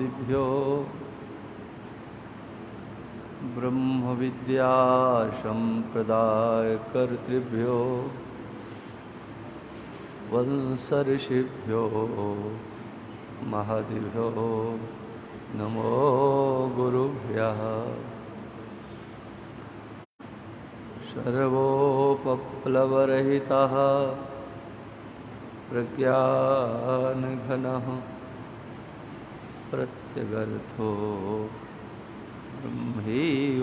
ब्रह्मवादिभ्यो ब्रह्मविद्या संप्रदायकर्तृभ्यो वंशऋषिभ्यो महदिभ्यो नमो गुरुभ्यः। सर्वोपप्लवरहितः प्रज्ञानघनः प्रत्यगर्थो ब्रह्मैवाहमस्मि।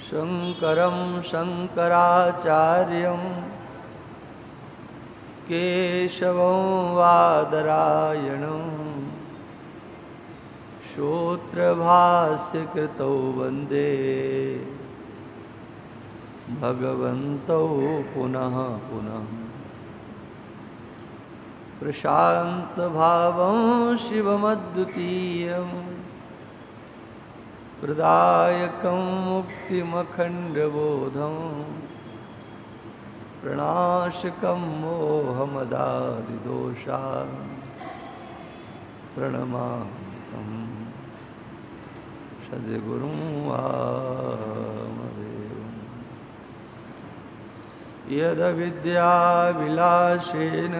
शङ्करं शङ्कराचार्यं केशवं वादरायणं सूत्रभाष्यकृतौ वन्दे भगवन्तौ पुनः पुनः। प्रशान्तभावं शिवमद्वितीयं प्रदायकं मुक्तिमखण्डबोधं प्रणाशकं मोहमदादिदोषान् प्रणमामि तं सद्गुरुं वामदेवम्। यदविद्याविलासेन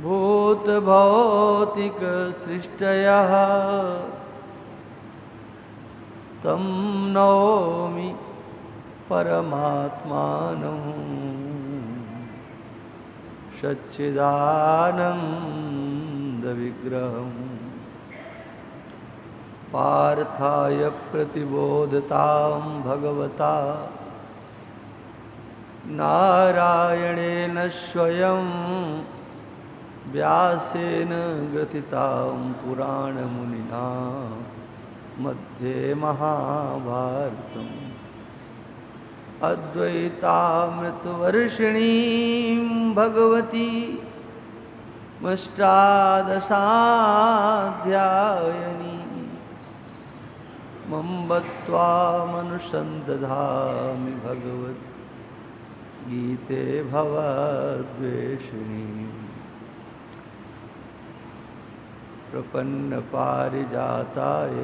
भूतभौतिकसृष्टयः तं नौमि परमात्मानं सच्चिदानन्दविग्रहं पार्थाय प्रतिबोधतां भगवता नारायणेन स्वयं व्यासेन ग्रथितां पुराणमुनिना मध्ये महाभारतम्। अद्वैतामृतवर्षिणीं भगवती अष्टादशाध्यायिनी मम्बत्वामनुसन्दधामि भगवद्गीते भवद्वेषिणी। प्रपन्नपारिजाताय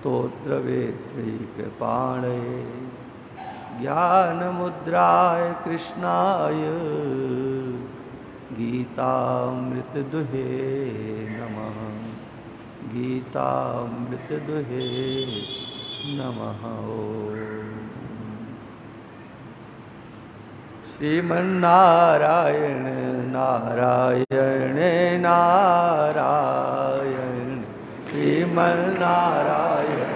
स्तोत्रवेत्रैकपाणये ज्ञानमुद्राय कृष्णाय गीतामृतदुहे नमः। गीतामृतदुहे नमः। श्रीमन्नारायण नारायण नारायण श्रीमन्नारायण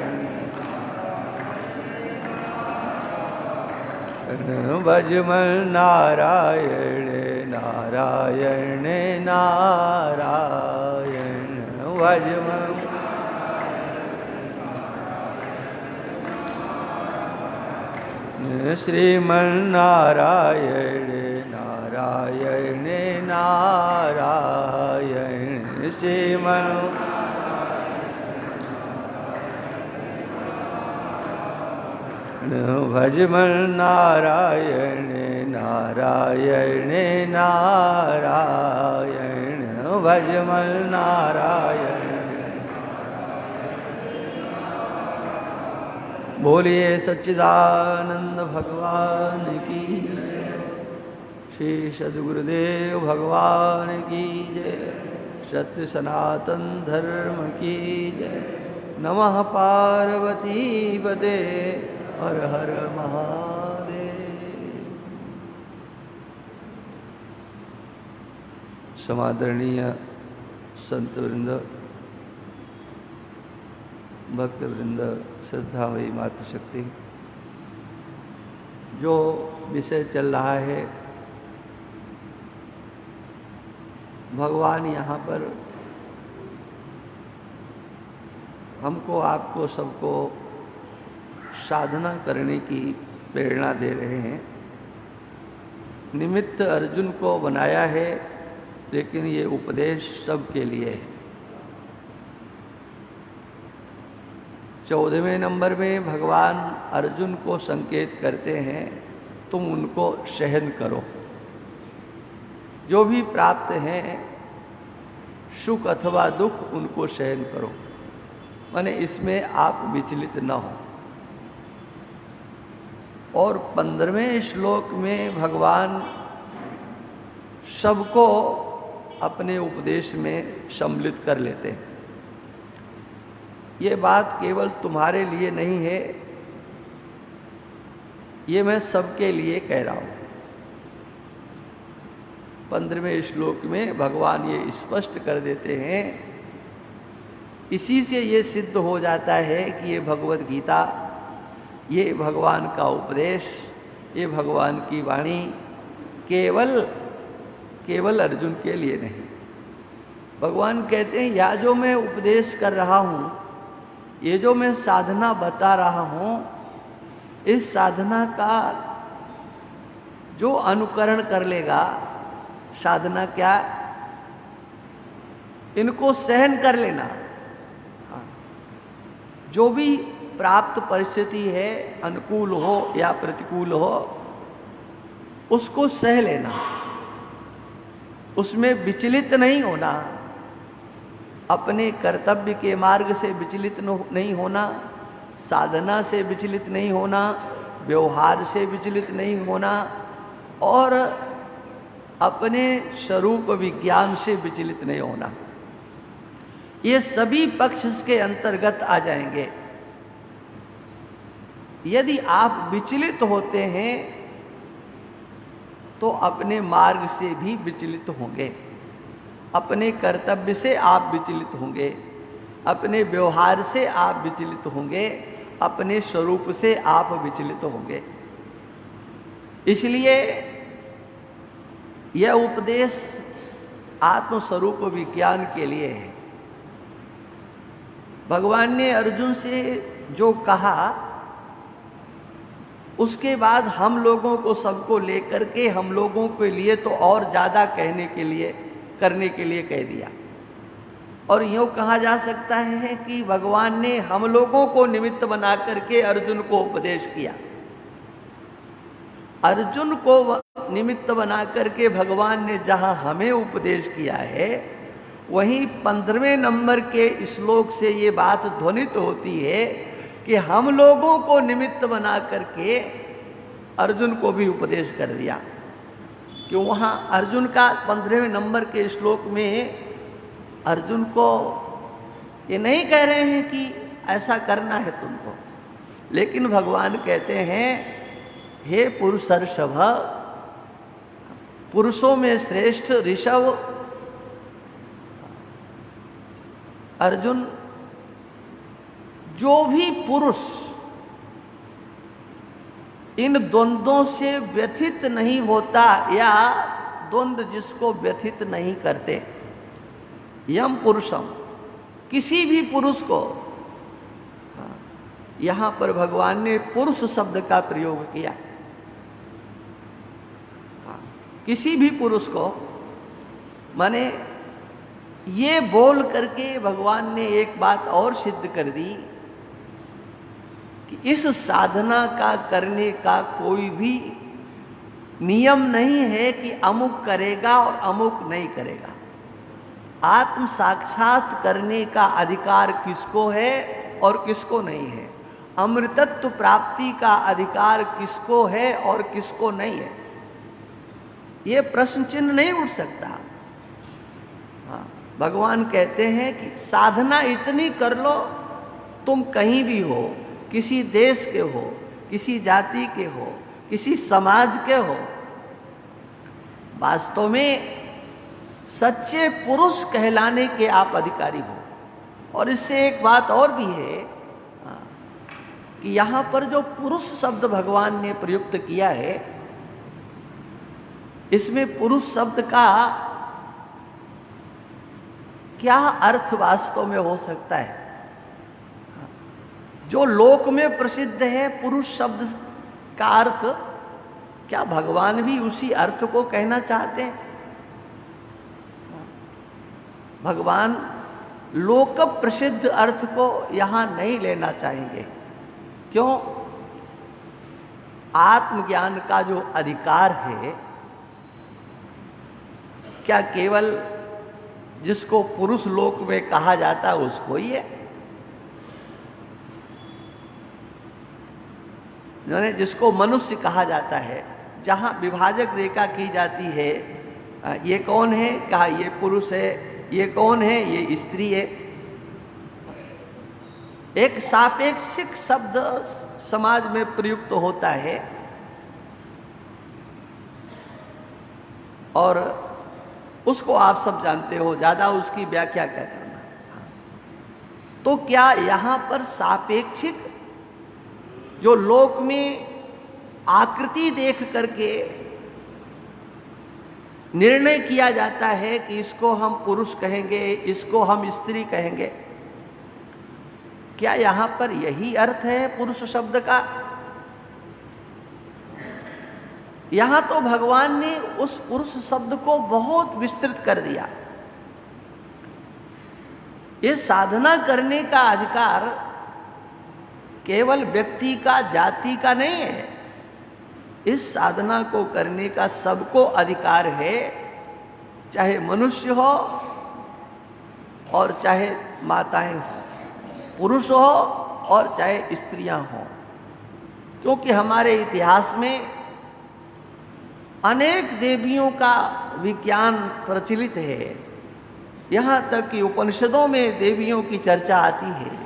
भजमन नारायण नारायण नारायण भजमन। श्रीमन्नारायण नारायण नारायण श्रीमन् भजमन नारायण नारायण नारायण भजमन नारायण। बोलिए सच्चिदानंद भगवान की, श्री सद्गुरुदेव भगवान की जय। सत्य सनातन धर्म की जय। नमः पार्वती पते हर हर महादेव। समादरणीय संतवृंद, भक्तवृंद, श्रद्धामयी मातृशक्ति, जो विषय चल रहा है भगवान यहाँ पर हमको, आपको, सबको साधना करने की प्रेरणा दे रहे हैं। निमित्त अर्जुन को बनाया है, लेकिन ये उपदेश सबके लिए है। 14वें नंबर में भगवान अर्जुन को संकेत करते हैं, तुम उनको सहन करो, जो भी प्राप्त हैं सुख अथवा दुख उनको सहन करो, माने इसमें आप विचलित न हो। और 15वें श्लोक में भगवान सबको अपने उपदेश में सम्मिलित कर लेते हैं। ये बात केवल तुम्हारे लिए नहीं है, ये मैं सबके लिए कह रहा हूं। 15वें श्लोक में भगवान ये स्पष्ट कर देते हैं। इसी से ये सिद्ध हो जाता है कि ये भगवत गीता, ये भगवान का उपदेश, ये भगवान की वाणी केवल अर्जुन के लिए नहीं। भगवान कहते हैं, या जो मैं उपदेश कर रहा हूं, ये जो मैं साधना बता रहा हूं, इस साधना का जो अनुकरण कर लेगा, साधना क्या, इनको सहन कर लेना। जो भी प्राप्त परिस्थिति है, अनुकूल हो या प्रतिकूल हो, उसको सह लेना, उसमें विचलित नहीं होना, अपने कर्तव्य के मार्ग से विचलित नहीं होना, साधना से विचलित नहीं होना, व्यवहार से विचलित नहीं होना, और अपने स्वरूप विज्ञान से विचलित नहीं होना। ये सभी पक्ष इसके अंतर्गत आ जाएंगे। यदि आप विचलित होते हैं तो अपने मार्ग से भी विचलित होंगे, अपने कर्तव्य से आप विचलित होंगे, अपने व्यवहार से आप विचलित होंगे, अपने स्वरूप से आप विचलित होंगे। इसलिए यह उपदेश आत्मस्वरूप विज्ञान के लिए है। भगवान ने अर्जुन से जो कहा, उसके बाद हम लोगों को सबको लेकर के हम लोगों के लिए तो और ज्यादा करने के लिए कह दिया। और यूं कहा जा सकता है कि भगवान ने हम लोगों को निमित्त बना करके अर्जुन को उपदेश किया। अर्जुन को निमित्त बना करके भगवान ने जहां हमें उपदेश किया है, वहीं 15वें नंबर के श्लोक से ये बात ध्वनित होती है कि हम लोगों को निमित्त बना करके अर्जुन को भी उपदेश कर दिया। कि वहाँ अर्जुन का 15वें नंबर के श्लोक में अर्जुन को ये नहीं कह रहे हैं कि ऐसा करना है तुमको, लेकिन भगवान कहते हैं, हे पुरुषर्षभ, पुरुषों में श्रेष्ठ ऋषभ अर्जुन, जो भी पुरुष इन द्वंद्वों से व्यथित नहीं होता, या द्वंद्व जिसको व्यथित नहीं करते, यम पुरुषम, किसी भी पुरुष को, यहां पर भगवान ने पुरुष शब्द का प्रयोग किया, किसी भी पुरुष को, माने ये बोल करके भगवान ने एक बात और सिद्ध कर दी कि इस साधना का करने का कोई भी नियम नहीं है कि अमुक करेगा और अमुक नहीं करेगा। आत्म साक्षात करने का अधिकार किसको है और किसको नहीं है, अमृतत्व प्राप्ति का अधिकार किसको है और किसको नहीं है, ये प्रश्न चिन्ह नहीं उठ सकता। हाँ, भगवान कहते हैं कि साधना इतनी कर लो, तुम कहीं भी हो, किसी देश के हो, किसी जाति के हो, किसी समाज के हो, वास्तव में सच्चे पुरुष कहलाने के आप अधिकारी हो। और इससे एक बात और भी है कि यहां पर जो पुरुष शब्द भगवान ने प्रयुक्त किया है, इसमें पुरुष शब्द का क्या अर्थ वास्तव में हो सकता है। जो लोक में प्रसिद्ध है पुरुष शब्द का अर्थ, क्या भगवान भी उसी अर्थ को कहना चाहते हैं? भगवान लोक प्रसिद्ध अर्थ को यहां नहीं लेना चाहेंगे। क्यों? आत्मज्ञान का जो अधिकार है, क्या केवल जिसको पुरुष लोक में कहा जाता है उसको ही है? जिसको मनुष्य कहा जाता है, जहां विभाजक रेखा की जाती है, ये कौन है, कहा ये पुरुष है, ये कौन है, ये स्त्री है। एक सापेक्षिक शब्द समाज में प्रयुक्त होता है और उसको आप सब जानते हो, ज्यादा उसकी व्याख्या क्या करना। तो क्या यहां पर सापेक्षिक जो लोक में आकृति देख करके निर्णय किया जाता है कि इसको हम पुरुष कहेंगे, इसको हम स्त्री कहेंगे, क्या यहां पर यही अर्थ है पुरुष शब्द का? यहां तो भगवान ने उस पुरुष शब्द को बहुत विस्तृत कर दिया। ये साधना करने का अधिकार केवल व्यक्ति का, जाति का नहीं है। इस साधना को करने का सबको अधिकार है, चाहे मनुष्य हो और चाहे माताएं हो, पुरुष हो और चाहे स्त्रियां हो। क्योंकि हमारे इतिहास में अनेक देवियों का विज्ञान प्रचलित है। यहां तक कि उपनिषदों में देवियों की चर्चा आती है।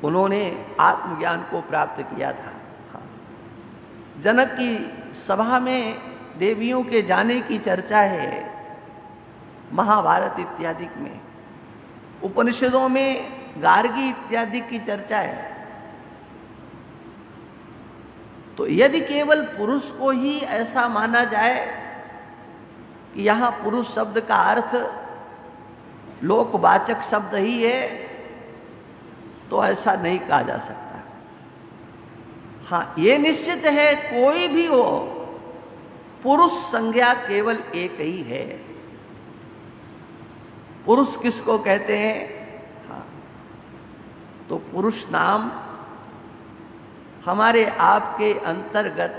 उन्होंने आत्मज्ञान को प्राप्त किया था। जनक की सभा में देवियों के जाने की चर्चा है, महाभारत इत्यादि में। उपनिषदों में गार्गी इत्यादि की चर्चा है। तो यदि केवल पुरुष को ही ऐसा माना जाए कि यहां पुरुष शब्द का अर्थ लोकवाचक शब्द ही है, तो ऐसा नहीं कहा जा सकता। हाँ, ये निश्चित है, कोई भी हो, पुरुष संज्ञा केवल एक ही है। पुरुष किसको कहते हैं? हाँ, तो पुरुष नाम हमारे आपके अंतर्गत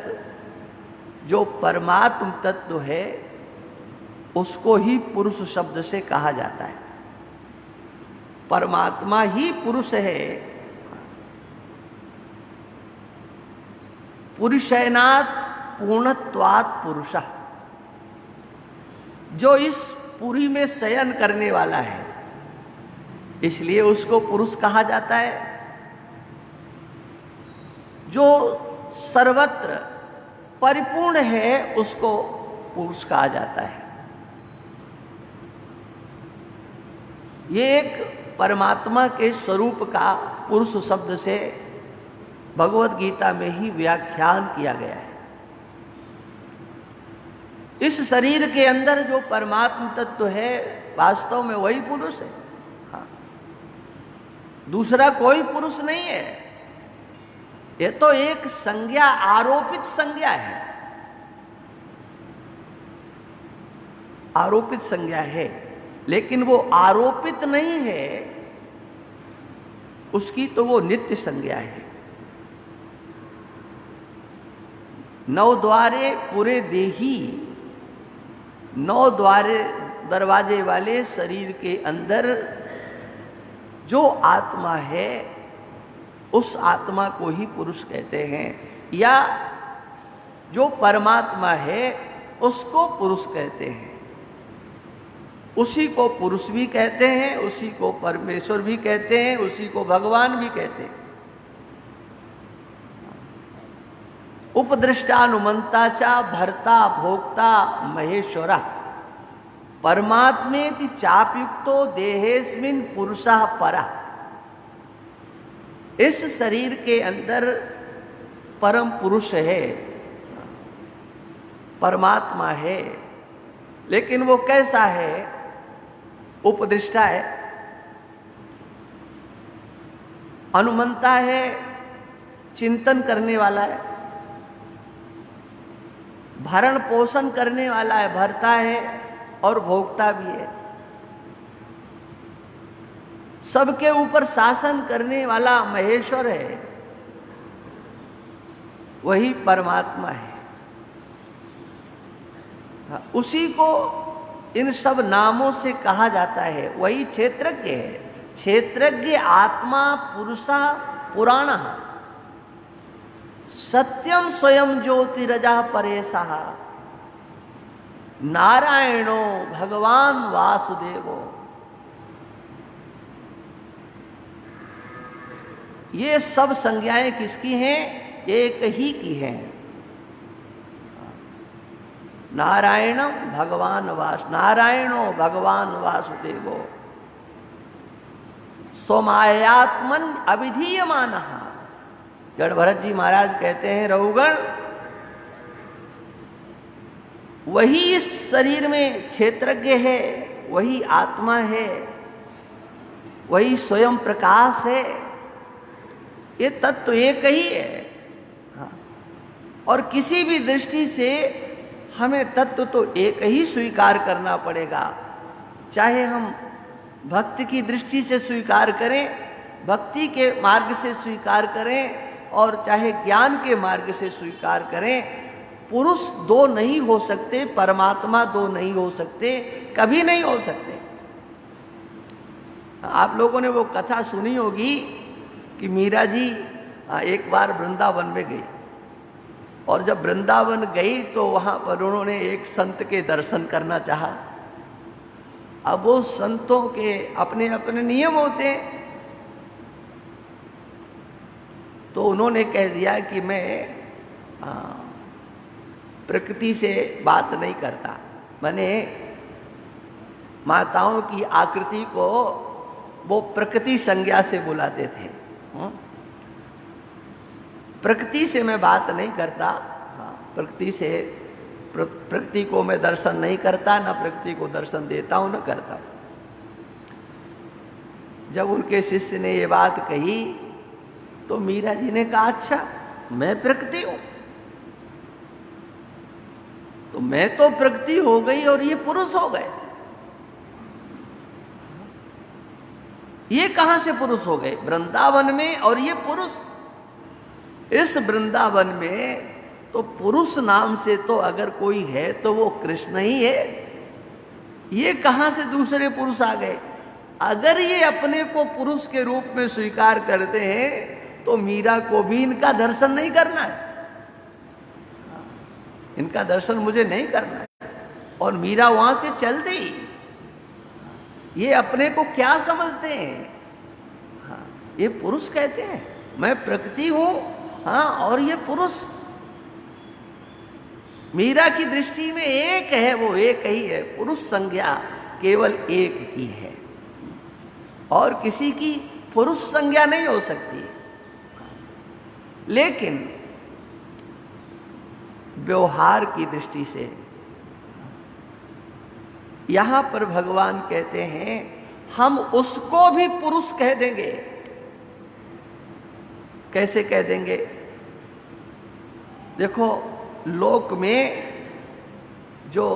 जो परमात्म तत्व है, उसको ही पुरुष शब्द से कहा जाता है। परमात्मा ही पुरुष है। पुरुषैनात् पूर्णत्वात् पुरुषः, जो इस पुरी में शयन करने वाला है, इसलिए उसको पुरुष कहा जाता है। जो सर्वत्र परिपूर्ण है, उसको पुरुष कहा जाता है। ये एक परमात्मा के स्वरूप का पुरुष शब्द से भगवत गीता में ही व्याख्यान किया गया है। इस शरीर के अंदर जो परमात्म तत्व है, वास्तव में वही पुरुष है। हाँ, दूसरा कोई पुरुष नहीं है। ये तो एक संज्ञा, आरोपित संज्ञा है, आरोपित संज्ञा है, लेकिन वो आरोपित नहीं है, उसकी तो वो नित्य संज्ञा है। नौ द्वारे पूरे देही, नौ द्वारे दरवाजे वाले शरीर के अंदर जो आत्मा है, उस आत्मा को ही पुरुष कहते हैं, या जो परमात्मा है उसको पुरुष कहते हैं। उसी को पुरुष भी कहते हैं, उसी को परमेश्वर भी कहते हैं, उसी को भगवान भी कहते हैं। उपदृष्टानुमंता चा भर्ता भोक्ता महेश्वरा परमात्मेति चापयुक्तो देहेस्मिन् पुरुषः परः। इस शरीर के अंदर परम पुरुष है, परमात्मा है, लेकिन वो कैसा है? उपदृष्टा है, अनुमंता है, चिंतन करने वाला है, भरण पोषण करने वाला है, भरता है और भोक्ता भी है। सबके ऊपर शासन करने वाला महेश्वर है, वही परमात्मा है। उसी को इन सब नामों से कहा जाता है, वही क्षेत्रज्ञ है। क्षेत्रज्ञ आत्मा पुरुषा पुराण सत्यम स्वयं ज्योतिरजा परेशा नारायणो भगवान वासुदेवो। ये सब संज्ञाएं किसकी हैं? एक ही की हैं। नारायणो भगवान वासुदेवो स्वमायात्मन अविधीयमान। जड़ भरत जी महाराज कहते हैं, रघुगण वही इस शरीर में क्षेत्रज्ञ है, वही आत्मा है, वही स्वयं प्रकाश है। ये तत्व एक ही है। और किसी भी दृष्टि से हमें तत्व तो एक ही स्वीकार करना पड़ेगा, चाहे हम भक्ति की दृष्टि से स्वीकार करें, भक्ति के मार्ग से स्वीकार करें, और चाहे ज्ञान के मार्ग से स्वीकार करें। पुरुष दो नहीं हो सकते, परमात्मा दो नहीं हो सकते, कभी नहीं हो सकते। आप लोगों ने वो कथा सुनी होगी कि मीरा जी एक बार वृंदावन में गई, और जब वृंदावन गई तो वहां पर उन्होंने एक संत के दर्शन करना चाहा। अब वो संतों के अपने अपने नियम होते हैं, तो उन्होंने कह दिया कि मैं प्रकृति से बात नहीं करता। मैंने माताओं की आकृति को वो प्रकृति संज्ञा से बुलाते थे। प्रकृति से मैं बात नहीं करता, प्रकृति से प्रकृति को मैं दर्शन नहीं करता, ना प्रकृति को दर्शन देता हूं, न करता हूं। जब उनके शिष्य ने ये बात कही तो मीरा जी ने कहा, अच्छा मैं प्रकृति हूं? तो मैं तो प्रकृति हो गई और ये पुरुष हो गए। ये कहां से पुरुष हो गए? वृंदावन में, और ये पुरुष। इस वृंदावन में तो पुरुष नाम से तो अगर कोई है तो वो कृष्ण ही है। ये कहां से दूसरे पुरुष आ गए? अगर ये अपने को पुरुष के रूप में स्वीकार करते हैं तो मीरा को भी इनका दर्शन नहीं करना है, इनका दर्शन मुझे नहीं करना है। और मीरा वहां से चल दी। ये अपने को क्या समझते हैं? ये पुरुष कहते हैं, मैं प्रकृति हूं, और ये पुरुष। मीरा की दृष्टि में एक है, वो एक ही है। पुरुष संज्ञा केवल एक की है, और किसी की पुरुष संज्ञा नहीं हो सकती। लेकिन व्यवहार की दृष्टि से यहां पर भगवान कहते हैं, हम उसको भी पुरुष कह देंगे। कैसे कह देंगे? देखो, लोक में जो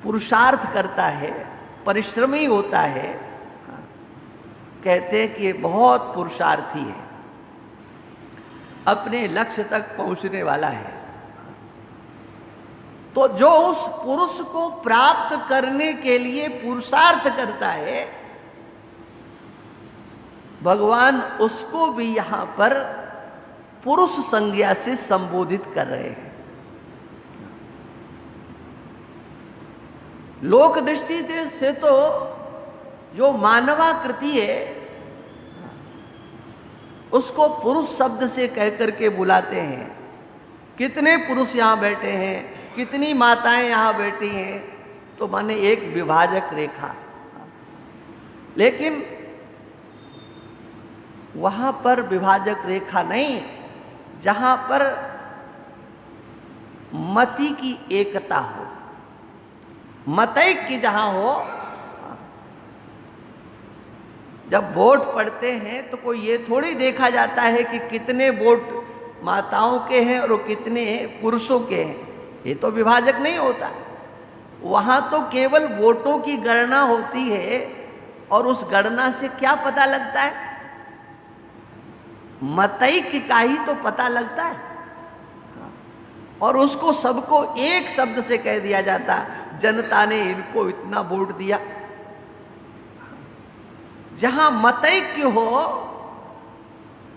पुरुषार्थ करता है, परिश्रमी होता है, कहते हैं कि ये बहुत पुरुषार्थी है, अपने लक्ष्य तक पहुंचने वाला है। तो जो उस पुरुष को प्राप्त करने के लिए पुरुषार्थ करता है, भगवान उसको भी यहां पर पुरुष संज्ञा से संबोधित कर रहे हैं। लोक दृष्टि से तो जो मानवाकृति है उसको पुरुष शब्द से कह करके बुलाते हैं। कितने पुरुष यहाँ बैठे हैं, कितनी माताएं यहाँ बैठी हैं, तो माने एक विभाजक रेखा। लेकिन वहां पर विभाजक रेखा नहीं, जहां पर मति की एकता हो, मतैक्य जहां हो। जब वोट पड़ते हैं तो कोई ये थोड़ी देखा जाता है कि कितने वोट माताओं के हैं और कितने पुरुषों के हैं, ये तो विभाजक नहीं होता। वहां तो केवल वोटों की गणना होती है और उस गणना से क्या पता लगता है? मतैक्य का ही तो पता लगता है, और उसको सबको एक शब्द से कह दिया जाता, जनता ने इनको इतना वोट दिया। जहां मतैक्य हो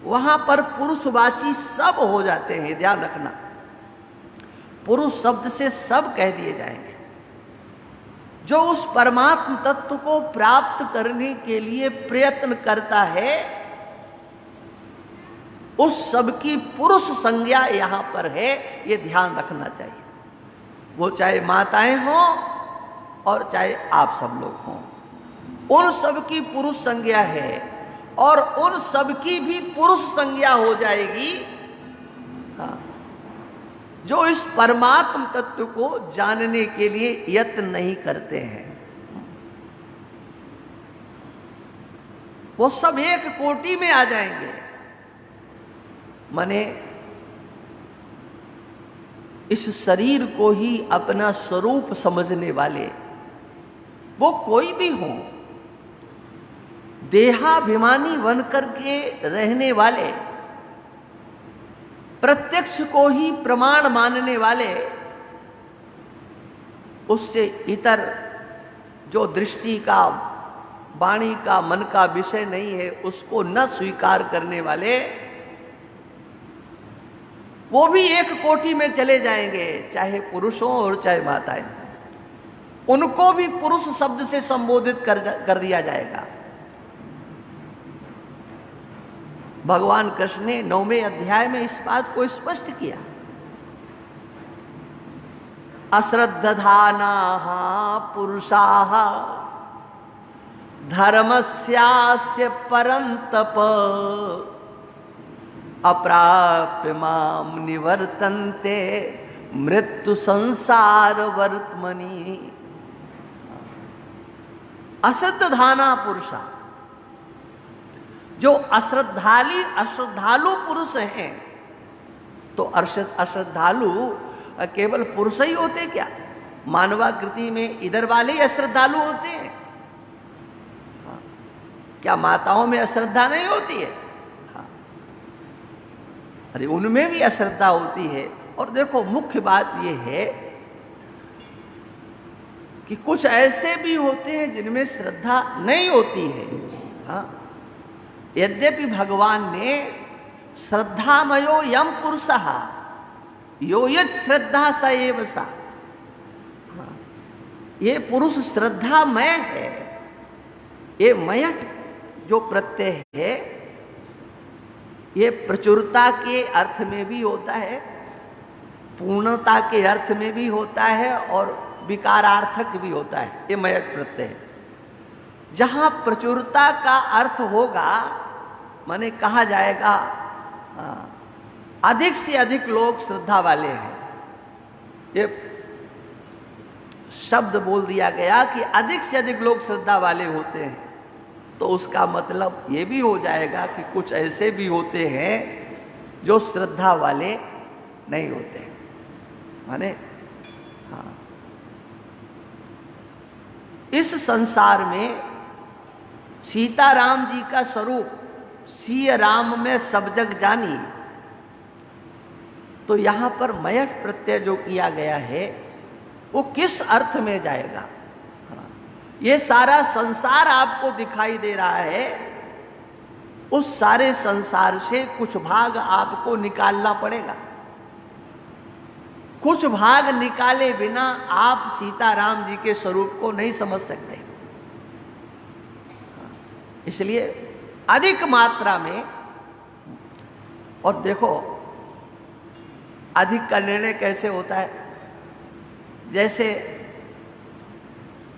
वहां पर पुरुषवाची सब हो जाते हैं, ध्यान रखना। पुरुष शब्द से सब कह दिए जाएंगे। जो उस परमात्म तत्व को प्राप्त करने के लिए प्रयत्न करता है, उस सबकी पुरुष संज्ञा यहां पर है, ये ध्यान रखना चाहिए। वो चाहे माताएं हों और चाहे आप सब लोग हों, उन सबकी पुरुष संज्ञा है, और उन सबकी भी पुरुष संज्ञा हो जाएगी हाँ, जो इस परमात्म तत्व को जानने के लिए यत्न नहीं करते हैं। वो सब एक कोटि में आ जाएंगे। माने इस शरीर को ही अपना स्वरूप समझने वाले, वो कोई भी हो, देहाभिमानी बनकर के रहने वाले, प्रत्यक्ष को ही प्रमाण मानने वाले, उससे इतर जो दृष्टि का, वाणी का, मन का विषय नहीं है, उसको न स्वीकार करने वाले, वो भी एक कोटि में चले जाएंगे, चाहे पुरुष हो और चाहे माताएं। उनको भी पुरुष शब्द से संबोधित कर दिया जाएगा। भगवान कृष्ण ने 9वें अध्याय में इस बात को स्पष्ट किया। अश्रद्धधानाः पुरुषाः धर्मस्यास्य परन्तप अप्राप्य माम निवर्तन्ते मृत्यु संसार वर्तमनि। अश्रद्धाना पुरुषा, जो अश्रद्धालु पुरुष हैं, तो अश्रद्धालु केवल पुरुष ही होते क्या? मानवाकृति में इधर वाले ही अश्रद्धालु होते हैं क्या? माताओं में अश्रद्धा नहीं होती है? अरे उनमें भी अश्रद्धा होती है। और देखो, मुख्य बात यह है कि कुछ ऐसे भी होते हैं जिनमें श्रद्धा नहीं होती है। हाँ, यद्यपि भगवान ने श्रद्धामयो यम पुरुषः यो यत् श्रद्धा स एव सा, ये पुरुष श्रद्धामय है। ये मयट जो प्रत्यय है, ये प्रचुरता के अर्थ में भी होता है, पूर्णता के अर्थ में भी होता है, और विकारार्थक भी होता है। ये मयट प्रत्यय है। जहां प्रचुरता का अर्थ होगा, माने कहा जाएगा अधिक से अधिक लोग श्रद्धा वाले हैं, ये शब्द बोल दिया गया कि अधिक से अधिक लोग श्रद्धा वाले होते हैं, तो उसका मतलब ये भी हो जाएगा कि कुछ ऐसे भी होते हैं जो श्रद्धा वाले नहीं होते। माने हाँ, इस संसार में सीताराम जी का स्वरूप सिय राम में सब जग जानी, तो यहां पर मयट प्रत्यय जो किया गया है वो किस अर्थ में जाएगा? ये सारा संसार आपको दिखाई दे रहा है, उस सारे संसार से कुछ भाग आपको निकालना पड़ेगा। कुछ भाग निकाले बिना आप सीताराम जी के स्वरूप को नहीं समझ सकते। इसलिए अधिक मात्रा में, और देखो अधिक का निर्णय कैसे होता है? जैसे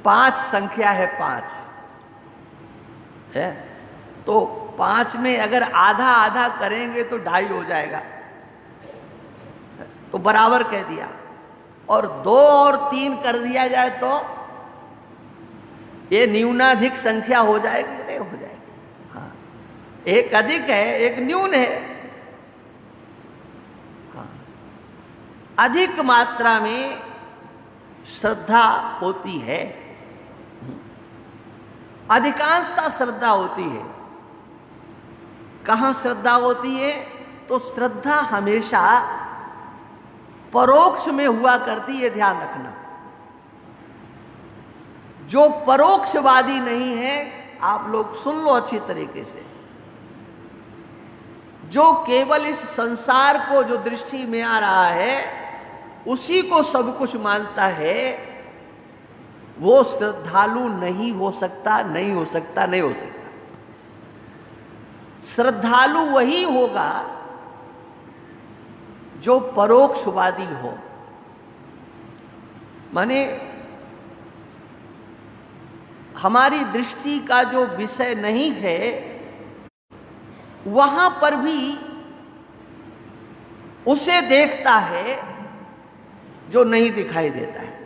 5 संख्या है, 5 है, तो 5 में अगर आधा आधा करेंगे तो 2.5 हो जाएगा, तो बराबर कह दिया। और 2 और 3 कर दिया जाए तो ये न्यूनाधिक संख्या हो जाएगी कि नहीं हो जाएगी? हाँ, एक अधिक है, एक न्यून है। हाँ, अधिक मात्रा में श्रद्धा होती है। अधिकांशता श्रद्धा होती है। कहां श्रद्धा होती है? तो श्रद्धा हमेशा परोक्ष में हुआ करती है, ध्यान रखना। जो परोक्षवादी नहीं है, आप लोग सुन लो अच्छी तरीके से, जो केवल इस संसार को जो दृष्टि में आ रहा है उसी को सब कुछ मानता है, वो श्रद्धालु नहीं हो सकता, नहीं हो सकता, नहीं हो सकता। श्रद्धालु वही होगा जो परोक्षवादी हो। माने हमारी दृष्टि का जो विषय नहीं है वहां पर भी उसे देखता है जो नहीं दिखाई देता है।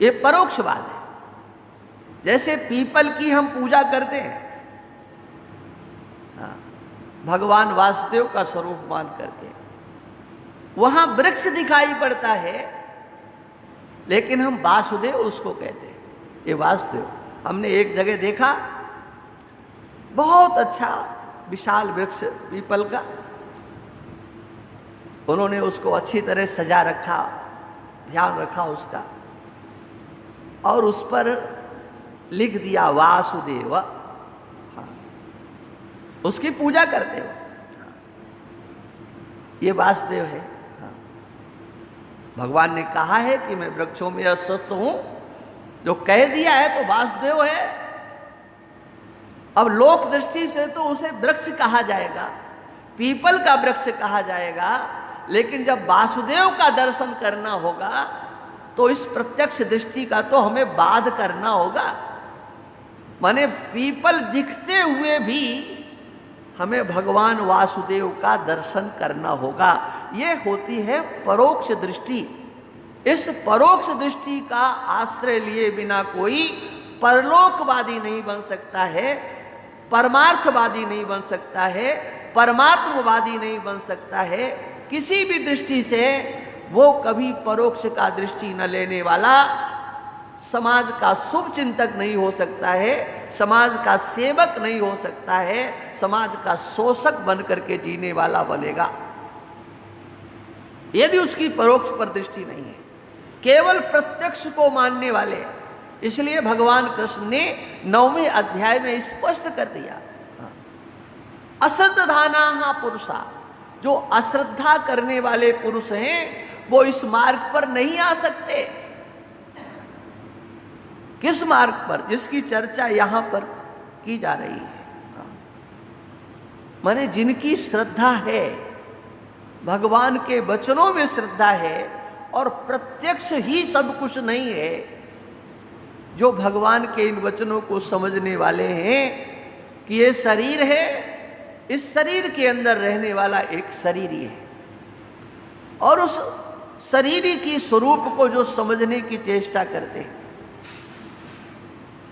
ये परोक्षवाद है। जैसे पीपल की हम पूजा करते हैं भगवान वासुदेव का स्वरूप मान करके, वहां वृक्ष दिखाई पड़ता है लेकिन हम वासुदेव उसको कहते हैं, ये वासुदेव। हमने एक जगह देखा बहुत अच्छा विशाल वृक्ष पीपल का, उन्होंने उसको अच्छी तरह सजा रखा, ध्यान रखा उसका, और उस पर लिख दिया वासुदेव। हाँ, उसकी पूजा करते हो, ये वासुदेव है। हाँ, भगवान ने कहा है कि मैं वृक्षों में अस्वस्थ हूं, जो कह दिया है तो वासुदेव है। अब लोक दृष्टि से तो उसे वृक्ष कहा जाएगा, पीपल का वृक्ष कहा जाएगा, लेकिन जब वासुदेव का दर्शन करना होगा तो इस प्रत्यक्ष दृष्टि का तो हमें बाध करना होगा। माने पीपल दिखते हुए भी हमें भगवान वासुदेव का दर्शन करना होगा। यह होती है परोक्ष दृष्टि। इस परोक्ष दृष्टि का आश्रय लिए बिना कोई परलोकवादी नहीं बन सकता है, परमार्थवादी नहीं बन सकता है, परमात्मवादी नहीं बन सकता है। किसी भी दृष्टि से वो कभी परोक्ष का दृष्टि न लेने वाला समाज का शुभ चिंतक नहीं हो सकता है, समाज का सेवक नहीं हो सकता है, समाज का शोषक बन करके जीने वाला बनेगा यदि उसकी परोक्ष पर दृष्टि नहीं है, केवल प्रत्यक्ष को मानने वाले। इसलिए भगवान कृष्ण ने 9वें अध्याय में स्पष्ट कर दिया, अश्रद्धानाः पुरुषा, जो अश्रद्धा करने वाले पुरुष हैं वो इस मार्ग पर नहीं आ सकते। किस मार्ग पर? जिसकी चर्चा यहां पर की जा रही है। माने जिनकी श्रद्धा है, भगवान के वचनों में श्रद्धा है और प्रत्यक्ष ही सब कुछ नहीं है, जो भगवान के इन वचनों को समझने वाले हैं कि ये शरीर है, इस शरीर के अंदर रहने वाला एक शरीरी है, और उस शरीरी की स्वरूप को जो समझने की चेष्टा करते हैं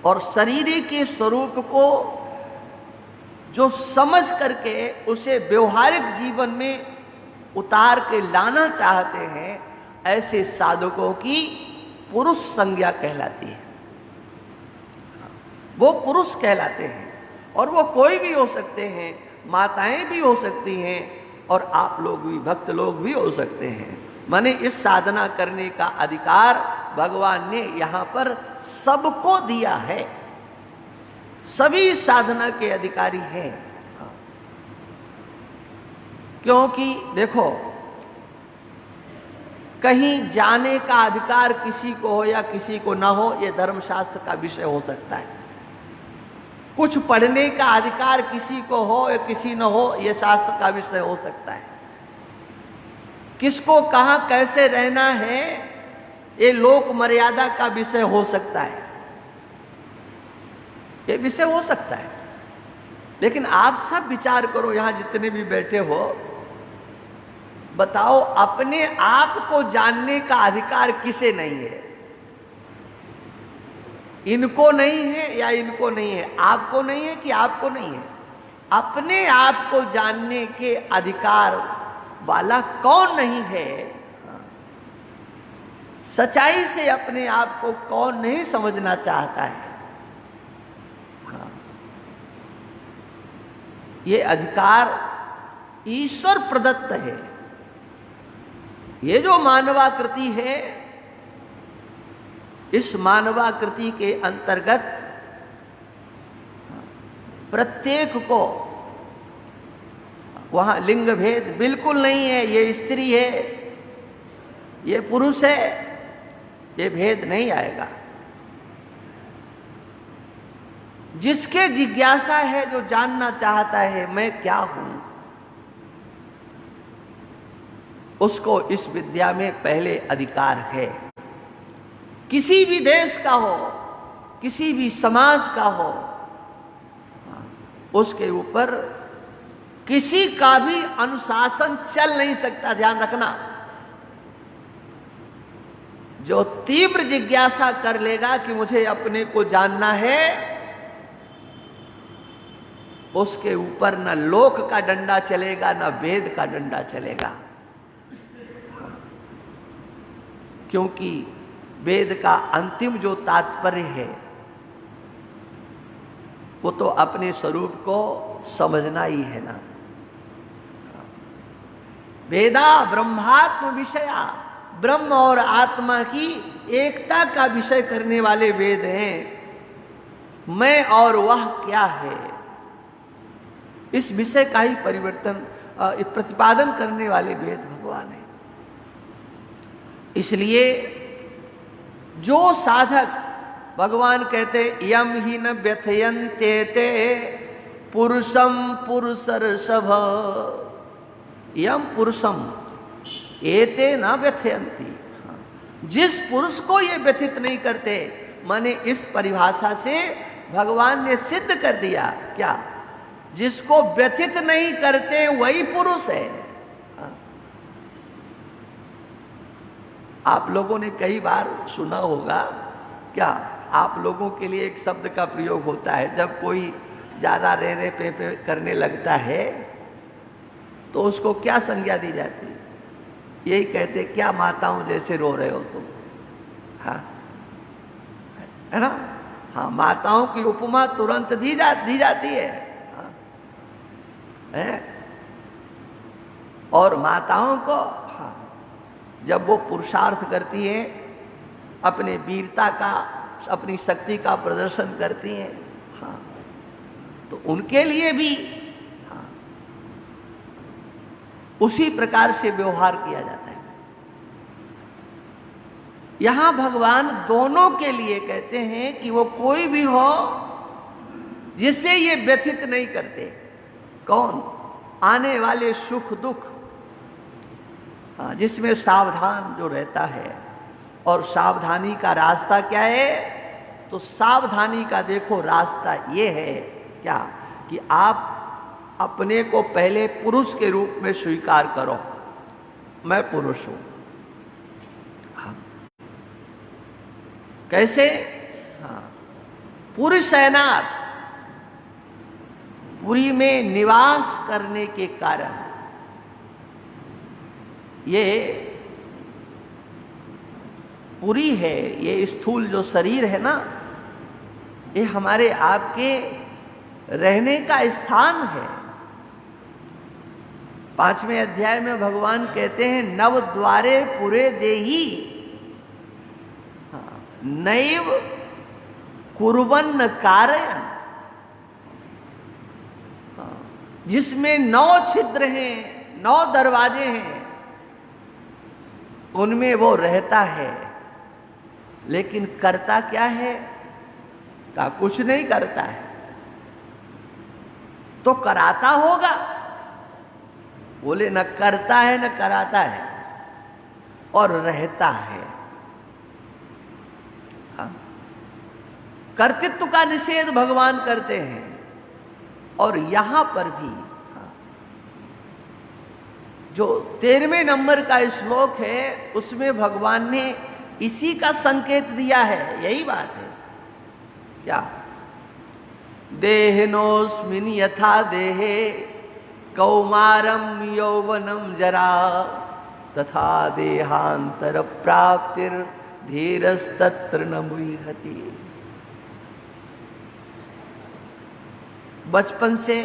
और शरीरी के स्वरूप को जो समझ करके उसे व्यवहारिक जीवन में उतार के लाना चाहते हैं, ऐसे साधकों की पुरुष संज्ञा कहलाती है। वो पुरुष कहलाते हैं और वो कोई भी हो सकते हैं, माताएं भी हो सकती हैं और आप लोग भी, भक्त लोग भी हो सकते हैं। माने इस साधना करने का अधिकार भगवान ने यहां पर सबको दिया है, सभी साधना के अधिकारी हैं। क्योंकि देखो, कहीं जाने का अधिकार किसी को हो या किसी को ना हो, यह धर्मशास्त्र का विषय हो सकता है। कुछ पढ़ने का अधिकार किसी को हो या किसी न हो, यह शास्त्र का विषय हो सकता है। किसको कहां कैसे रहना है, ये लोक मर्यादा का विषय हो सकता है, ये विषय हो सकता है। लेकिन आप सब विचार करो, यहां जितने भी बैठे हो, बताओ अपने आप को जानने का अधिकार किसे नहीं है? इनको नहीं है या इनको नहीं है? आपको नहीं है कि आपको नहीं है? अपने आप को जानने के अधिकार वाला कौन नहीं है? सच्चाई से अपने आप को कौन नहीं समझना चाहता है? ये अधिकार ईश्वर प्रदत्त है। ये जो मानवाकृति है, इस मानवाकृति के अंतर्गत प्रत्येक को, वहां लिंग भेद बिल्कुल नहीं है, ये स्त्री है, ये पुरुष है, ये भेद नहीं आएगा। जिसके जिज्ञासा है, जो जानना चाहता है मैं क्या हूं, उसको इस विद्या में पहले अधिकार है। किसी भी देश का हो, किसी भी समाज का हो, उसके ऊपर किसी का भी अनुशासन चल नहीं सकता। ध्यान रखना, जो तीव्र जिज्ञासा कर लेगा कि मुझे अपने को जानना है, उसके ऊपर न लोक का डंडा चलेगा, न वेद का डंडा चलेगा। क्योंकि वेद का अंतिम जो तात्पर्य है, वो तो अपने स्वरूप को समझना ही है ना। वेदा ब्रह्मात्म विषया, ब्रह्म और आत्मा की एकता का विषय करने वाले वेद हैं। मैं और वह क्या है, इस विषय का ही प्रतिपादन करने वाले वेद भगवान है। इसलिए जो साधक, भगवान कहते यम ही न व्यथयन्ते ते पुरुषम पुरुषर्षभ, यम पुरुषम एते न व्यथयन्ति। जिस पुरुष को ये व्यथित नहीं करते, माने इस परिभाषा से भगवान ने सिद्ध कर दिया क्या, जिसको व्यथित नहीं करते वही पुरुष है। आप लोगों ने कई बार सुना होगा क्या, आप लोगों के लिए एक शब्द का प्रयोग होता है, जब कोई ज्यादा रे रे पे करने लगता है तो उसको क्या संज्ञा दी जाती है? यही कहते क्या माताओं जैसे रो रहे हो तुम। हाँ, है ना। हाँ, माताओं की उपमा तुरंत दी जाती है। हाँ, है? और माताओं को जब वो पुरुषार्थ करती है, अपने वीरता का, अपनी शक्ति का प्रदर्शन करती हैं, हाँ, तो उनके लिए भी हाँ, उसी प्रकार से व्यवहार किया जाता है। यहां भगवान दोनों के लिए कहते हैं कि वो कोई भी हो जिससे ये व्यथित नहीं करते। कौन? आने वाले सुख दुख, जिसमें सावधान जो रहता है। और सावधानी का रास्ता क्या है? तो सावधानी का देखो रास्ता ये है क्या, कि आप अपने को पहले पुरुष के रूप में स्वीकार करो, मैं पुरुष हूं। हाँ। कैसे? हाँ, पुरुष शयनात्, पुरी में निवास करने के कारण ये पुरी है, ये स्थूल जो शरीर है ना, ये हमारे आपके रहने का स्थान है। 5वें अध्याय में भगवान कहते हैं नव द्वारे पुरे देही नैव कुर्वन्न कारयन्, जिसमें 9 छिद्र हैं, 9 दरवाजे हैं, उनमें वो रहता है, लेकिन करता क्या है? का कुछ नहीं करता है। तो कराता होगा? बोले न करता है न कराता है, और रहता है। हाँ? कर्तृत्व का निषेध भगवान करते हैं। और यहां पर भी जो 13वें नंबर का श्लोक है, उसमें भगवान ने इसी का संकेत दिया है। यही बात है क्या? देहिनोऽस्मिन् यथा देहे कौमारम यौवनम जरा तथा देहांतर प्राप्तिर धीरस्तत्र न मुह्यति। बचपन से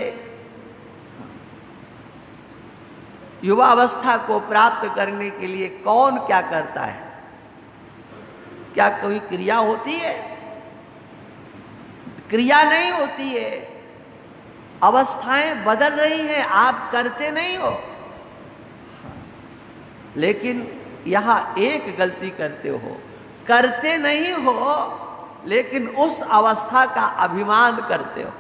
युवावस्था को प्राप्त करने के लिए कौन क्या करता है? क्या कोई क्रिया होती है? क्रिया नहीं होती है। अवस्थाएं बदल रही हैं, आप करते नहीं हो। लेकिन यहां एक गलती करते नहीं हो, लेकिन उस अवस्था का अभिमान करते हो।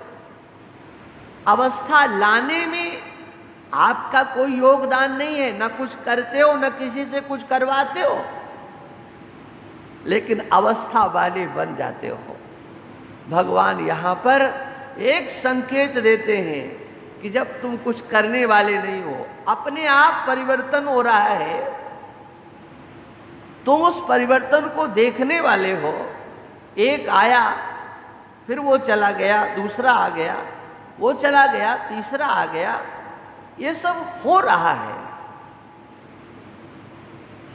अवस्था लाने में आपका कोई योगदान नहीं है, न कुछ करते हो, न किसी से कुछ करवाते हो, लेकिन अवस्था वाले बन जाते हो। भगवान यहां पर एक संकेत देते हैं कि जब तुम कुछ करने वाले नहीं हो, अपने आप परिवर्तन हो रहा है, तुम उस परिवर्तन को देखने वाले हो। एक आया, फिर वो चला गया, दूसरा आ गया, वो चला गया, तीसरा आ गया, ये सब हो रहा है।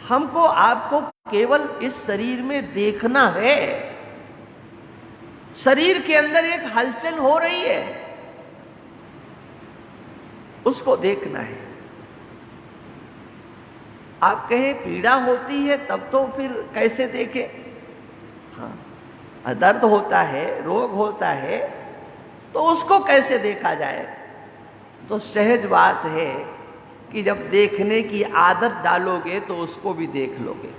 हमको आपको केवल इस शरीर में देखना है। शरीर के अंदर एक हलचल हो रही है, उसको देखना है। आप कहें पीड़ा होती है, तब तो फिर कैसे देखें? हाँ, दर्द होता है, रोग होता है, तो उसको कैसे देखा जाए? तो सहज बात है कि जब देखने की आदत डालोगे तो उसको भी देख लोगे।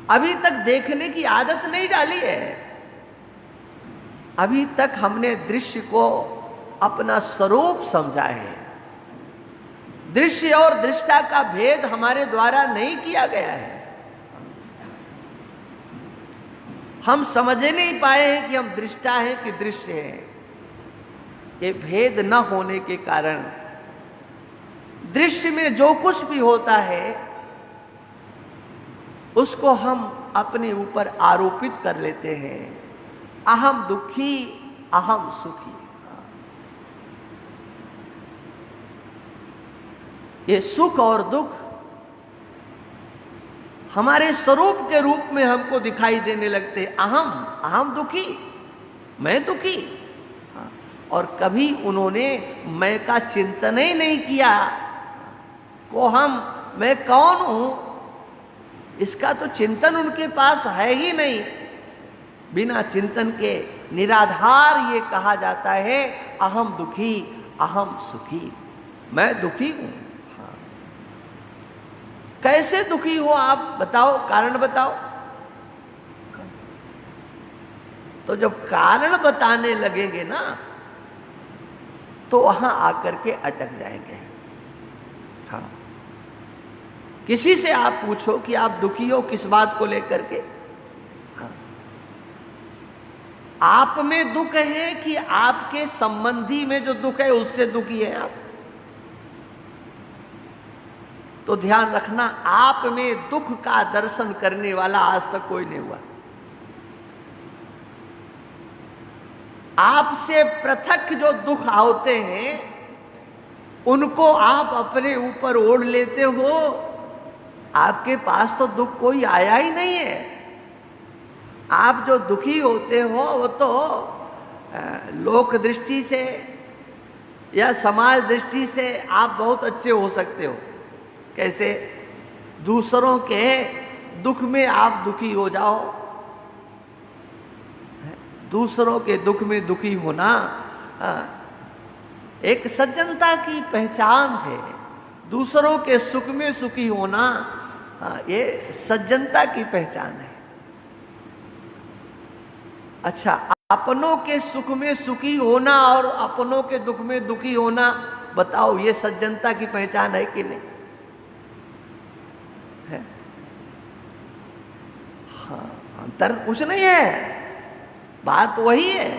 अभी तक देखने की आदत नहीं डाली है। अभी तक हमने दृश्य को अपना स्वरूप समझा है। दृश्य और दृष्टा का भेद हमारे द्वारा नहीं किया गया है। हम समझ नहीं पाए हैं कि हम दृष्टा हैं कि दृश्य हैं। ये भेद न होने के कारण दृश्य में जो कुछ भी होता है उसको हम अपने ऊपर आरोपित कर लेते हैं। अहम दुखी, अहम सुखी। ये सुख और दुख हमारे स्वरूप के रूप में हमको दिखाई देने लगते। अहम दुखी, मैं दुखी। और कभी उन्होंने मैं का चिंतन ही नहीं किया को मैं कौन हूं, इसका तो चिंतन उनके पास है ही नहीं। बिना चिंतन के निराधार ये कहा जाता है अहम दुखी, अहम सुखी। मैं दुखी हूं। हाँ। कैसे दुखी हो आप बताओ, कारण बताओ। तो जब कारण बताने लगेंगे ना तो वहां आकर के अटक जाएंगे। हाँ, किसी से आप पूछो कि आप दुखी हो किस बात को लेकर के? हाँ, आप में दुख है कि आपके संबंधी में जो दुख है उससे दुखी है आप? तो ध्यान रखना, आप में दुख का दर्शन करने वाला आज तक कोई नहीं हुआ। आपसे पृथक जो दुख होते हैं उनको आप अपने ऊपर ओढ़ लेते हो। आपके पास तो दुख कोई आया ही नहीं है। आप जो दुखी होते हो वो तो लोक दृष्टि से या समाज दृष्टि से आप बहुत अच्छे हो सकते हो। कैसे? दूसरों के दुख में आप दुखी हो जाओ। दूसरों के दुख में दुखी होना एक सज्जनता की पहचान है। दूसरों के सुख में सुखी होना ये सज्जनता की पहचान है। अच्छा, अपनों के सुख में सुखी होना और अपनों के दुख में दुखी होना, बताओ ये सज्जनता की पहचान है कि नहीं है? हाँ, अंतर कुछ नहीं है, बात वही है।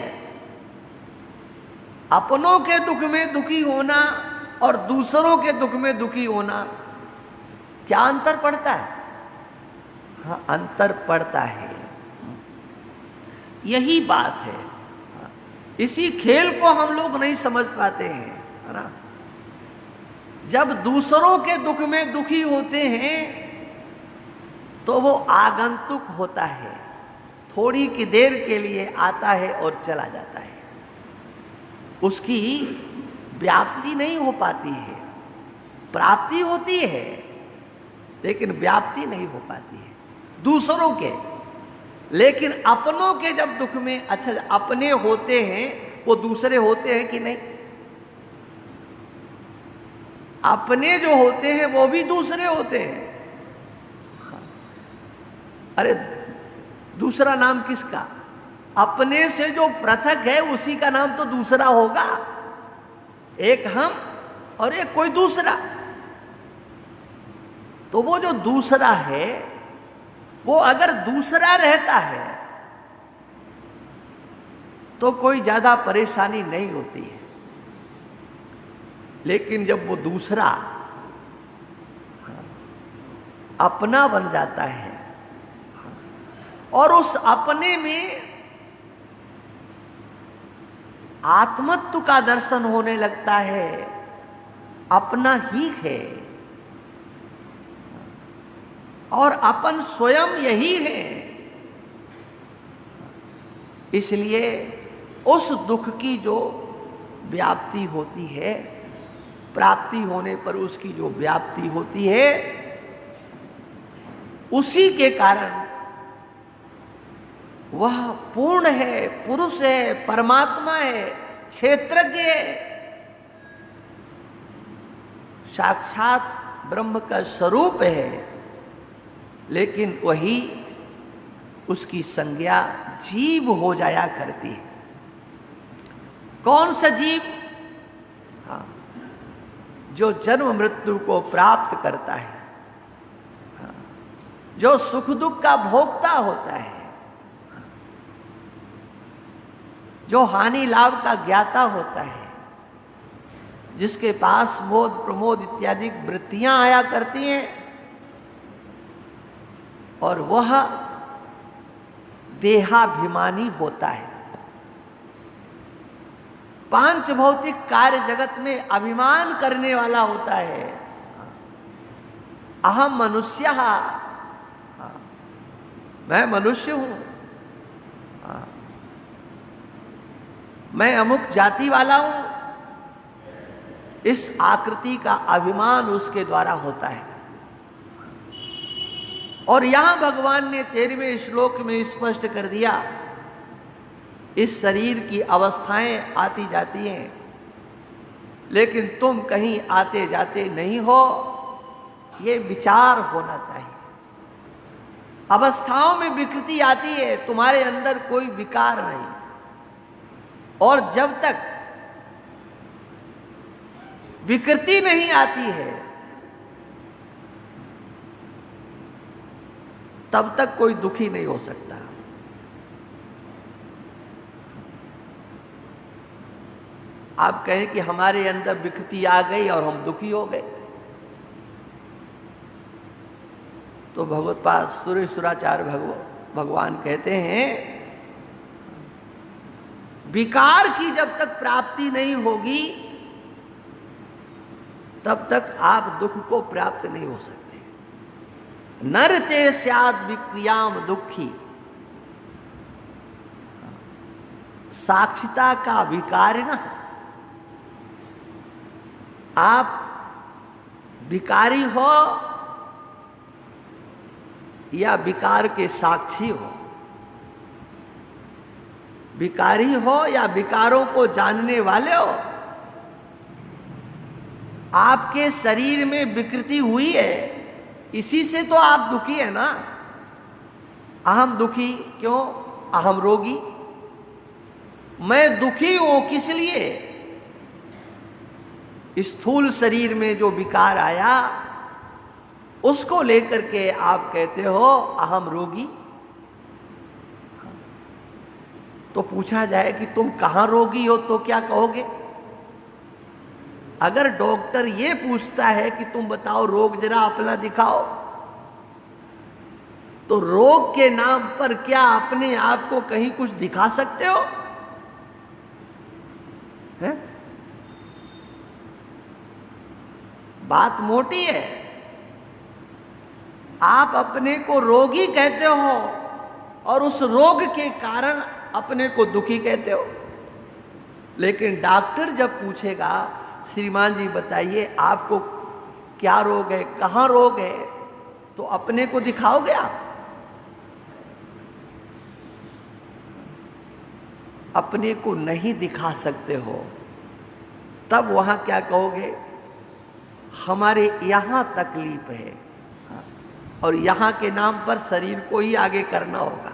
अपनों के दुख में दुखी होना और दूसरों के दुख में दुखी होना, क्या अंतर पड़ता है? हाँ, अंतर पड़ता है। यही बात है। इसी खेल को हम लोग नहीं समझ पाते हैं, है ना? जब दूसरों के दुख में दुखी होते हैं तो वो आगंतुक होता है, थोड़ी की देर के लिए आता है और चला जाता है, उसकी व्याप्ति नहीं हो पाती है। प्राप्ति होती है लेकिन व्याप्ति नहीं हो पाती है दूसरों के। लेकिन अपनों के जब दुख में, अच्छा अपने होते हैं वो दूसरे होते हैं कि नहीं? अपने जो होते हैं वो भी दूसरे होते हैं। अरे दूसरा नाम किसका? अपने से जो पृथक है उसी का नाम तो दूसरा होगा। एक हम और एक कोई दूसरा। तो वो जो दूसरा है वो अगर दूसरा रहता है तो कोई ज्यादा परेशानी नहीं होती है। लेकिन जब वो दूसरा अपना बन जाता है और उस अपने में आत्मत्व का दर्शन होने लगता है, अपना ही है और अपन स्वयं यही है, इसलिए उस दुख की जो व्याप्ति होती है, प्राप्ति होने पर उसकी जो व्याप्ति होती है, उसी के कारण वह पूर्ण है, पुरुष है, परमात्मा है, क्षेत्रज्ञ है, साक्षात ब्रह्म का स्वरूप है। लेकिन वही उसकी संज्ञा जीव हो जाया करती है। कौन सा जीव? हाँ, जो जन्म मृत्यु को प्राप्त करता है, हाँ, जो सुख दुख का भोगता होता है, जो हानि लाभ का ज्ञाता होता है, जिसके पास मोद प्रमोद इत्यादि वृत्तियां आया करती हैं और वह देहाभिमानी होता है। पांच भौतिक कार्य जगत में अभिमान करने वाला होता है। अहम मनुष्य, मैं मनुष्य हूं, मैं अमुक जाति वाला हूं, इस आकृति का अभिमान उसके द्वारा होता है। और यहां भगवान ने 13वें श्लोक में स्पष्ट कर दिया, इस शरीर की अवस्थाएं आती जाती हैं, लेकिन तुम कहीं आते जाते नहीं हो, ये विचार होना चाहिए। अवस्थाओं में विकृति आती है, तुम्हारे अंदर कोई विकार नहीं। और जब तक विकृति नहीं आती है तब तक कोई दुखी नहीं हो सकता। आप कहें कि हमारे अंदर विकृति आ गई और हम दुखी हो गए, तो भगवत्पाद सुरेश्वराचार्य भगवान कहते हैं, विकार की जब तक प्राप्ति नहीं होगी तब तक आप दुख को प्राप्त नहीं हो सकते। नरते स्याद विक्रियाम दुखी, साक्षिता का विकार न। आप विकारी हो या विकार के साक्षी हो, विकारी हो या विकारों को जानने वाले हो, आपके शरीर में विकृति हुई है, इसी से तो आप दुखी है ना। अहम दुखी क्यों? अहम रोगी। मैं दुखी हूं किस लिए? स्थूल शरीर में जो विकार आया उसको लेकर के आप कहते हो अहम रोगी। तो पूछा जाए कि तुम कहां रोगी हो तो क्या कहोगे? अगर डॉक्टर ये पूछता है कि तुम बताओ रोग जरा अपना दिखाओ, तो रोग के नाम पर क्या अपने आप को कहीं कुछ दिखा सकते हो? है? बात मोटी है। आप अपने को रोगी कहते हो और उस रोग के कारण अपने को दुखी कहते हो। लेकिन डॉक्टर जब पूछेगा, श्रीमान जी बताइए आपको क्या रोग है, कहां रोग है, तो अपने को दिखाओगे आप? अपने को नहीं दिखा सकते हो, तब वहां क्या कहोगे? हमारे यहां तकलीफ है, और यहां के नाम पर शरीर को ही आगे करना होगा।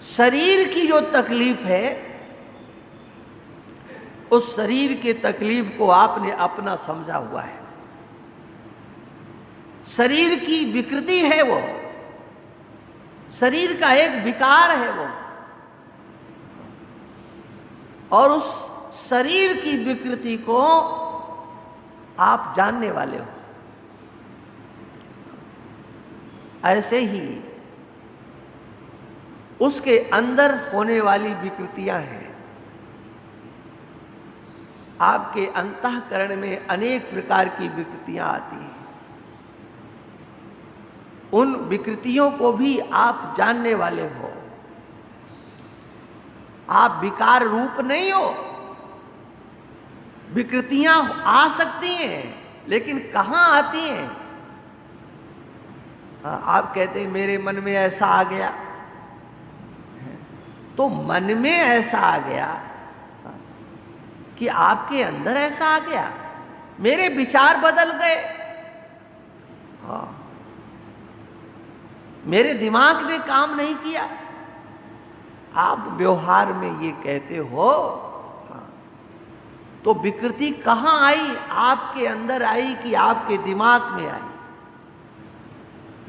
शरीर की जो तकलीफ है, उस शरीर के तकलीफ को आपने अपना समझा हुआ है। शरीर की विकृति है वो, शरीर का एक विकार है वो, और उस शरीर की विकृति को आप जानने वाले हो। ऐसे ही उसके अंदर होने वाली विकृतियां हैं। आपके अंतःकरण में अनेक प्रकार की विकृतियां आती हैं। उन विकृतियों को भी आप जानने वाले हो। आप विकार रूप नहीं हो। विकृतियां आ सकती हैं, लेकिन कहां आती हैं? आप कहते हैं मेरे मन में ऐसा आ गया, तो मन में ऐसा आ गया कि आपके अंदर ऐसा आ गया, मेरे विचार बदल गए, मेरे दिमाग ने काम नहीं किया। आप व्यवहार में ये कहते हो, तो विकृति कहां आई? आपके अंदर आई कि आपके दिमाग में आई?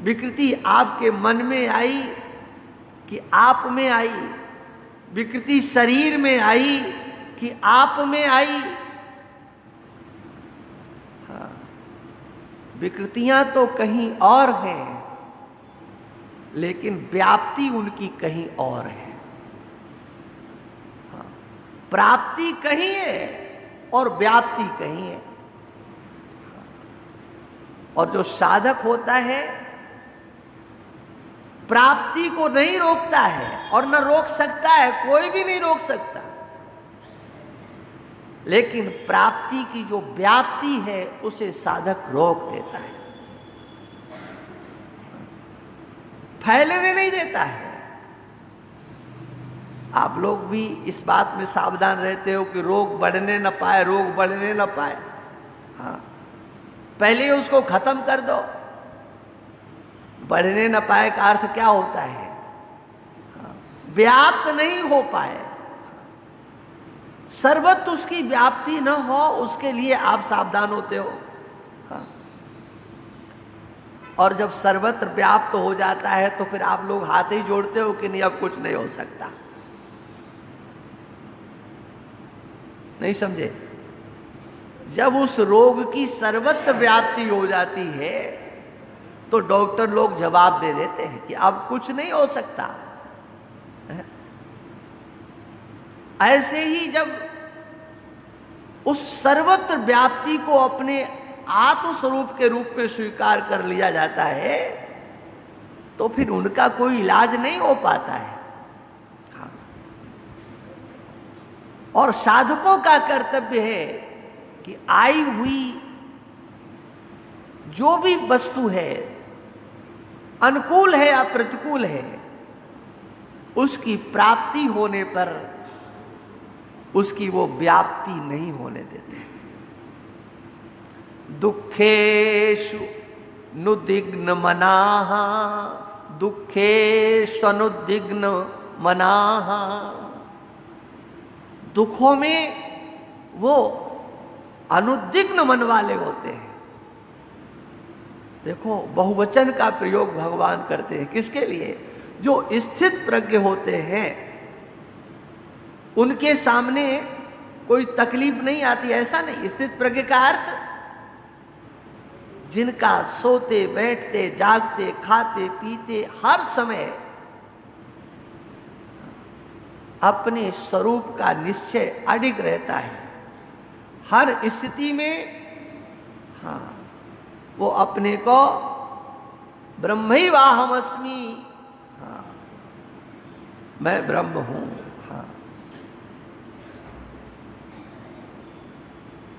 विकृति आपके मन में आई कि आप में आई? विकृति शरीर में आई कि आप में आई? विकृतियां तो कहीं और हैं, लेकिन व्याप्ति उनकी कहीं और है। प्राप्ति कहीं है और व्याप्ति कहीं है। और जो साधक होता है, प्राप्ति को नहीं रोकता है और न रोक सकता है, कोई भी नहीं रोक सकता। लेकिन प्राप्ति की जो व्याप्ति है, उसे साधक रोक देता है, फैलने नहीं देता है। आप लोग भी इस बात में सावधान रहते हो कि रोग बढ़ने न पाए, रोग बढ़ने न पाए। हाँ, पहले उसको खत्म कर दो। बढ़ने न पाए का अर्थ क्या होता है? व्याप्त नहीं हो पाए, सर्वत्र उसकी व्याप्ति न हो, उसके लिए आप सावधान होते हो। और जब सर्वत्र व्याप्त हो जाता है, तो फिर आप लोग हाथ ही जोड़ते हो कि नहीं, अब कुछ नहीं हो सकता। नहीं समझे? जब उस रोग की सर्वत्र व्याप्ति हो जाती है, तो डॉक्टर लोग जवाब दे देते हैं कि अब कुछ नहीं हो सकता। ऐसे ही जब उस सर्वत्र व्याप्ति को अपने आत्म स्वरूप के रूप में स्वीकार कर लिया जाता है, तो फिर उनका कोई इलाज नहीं हो पाता है। हाँ। और साधकों का कर्तव्य है कि आई हुई जो भी वस्तु है, अनुकूल है या प्रतिकूल है, उसकी प्राप्ति होने पर उसकी वो व्याप्ति नहीं होने देते। दुखेषु नुदिग्न मनाः, दुखेष्वनुदिग्न मनाः। दुखों में वो अनुद्विग्न मन वाले होते हैं। देखो, बहुवचन का प्रयोग भगवान करते हैं किसके लिए? जो स्थित प्रज्ञ होते हैं, उनके सामने कोई तकलीफ नहीं आती, ऐसा नहीं। स्थित प्रज्ञ का अर्थ जिनका सोते बैठते जागते खाते पीते हर समय अपने स्वरूप का निश्चय अडिग रहता है, हर स्थिति में। हाँ, वो अपने को ब्रह्मैवाहमस्मि, हाँ, मैं ब्रह्म हूं। हाँ,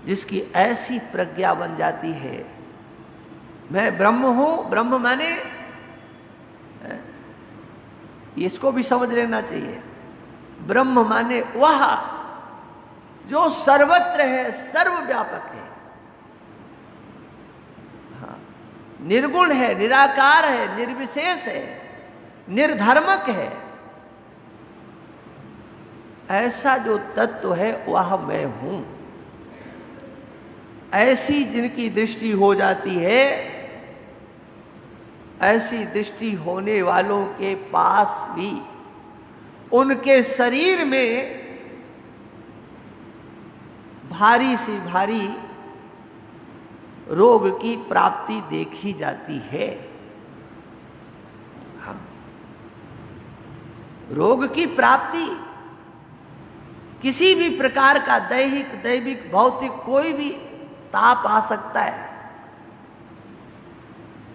जिसकी ऐसी प्रज्ञा बन जाती है, मैं ब्रह्म हूं, ब्रह्म माने, इसको भी समझ लेना चाहिए, ब्रह्म माने वह जो सर्वत्र है, सर्वव्यापक है, हाँ, निर्गुण है, निराकार है, निर्विशेष है, निर्धर्मक है, ऐसा जो तत्व है वह मैं हूं। ऐसी जिनकी दृष्टि हो जाती है, ऐसी दृष्टि होने वालों के पास भी उनके शरीर में भारी से भारी रोग की प्राप्ति देखी जाती है। हाँ, रोग की प्राप्ति किसी भी प्रकार का दैहिक, दैविक, भौतिक कोई भी ताप आ सकता है,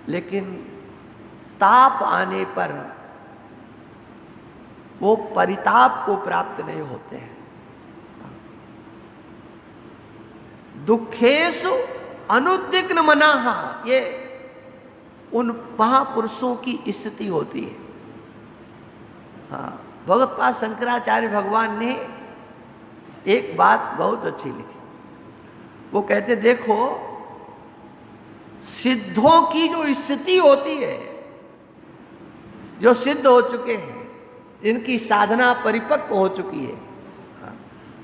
लेकिन ताप आने पर वो परिताप को प्राप्त नहीं होते हैं। दुखेषु अनुद्विग्न मनाः, ये उन महापुरुषों की स्थिति होती है। हाँ, भगवत्पाद शंकराचार्य भगवान ने एक बात बहुत अच्छी लिखी। वो कहते, देखो सिद्धों की जो स्थिति होती है, जो सिद्ध हो चुके हैं, इनकी साधना परिपक्व हो चुकी है। हाँ,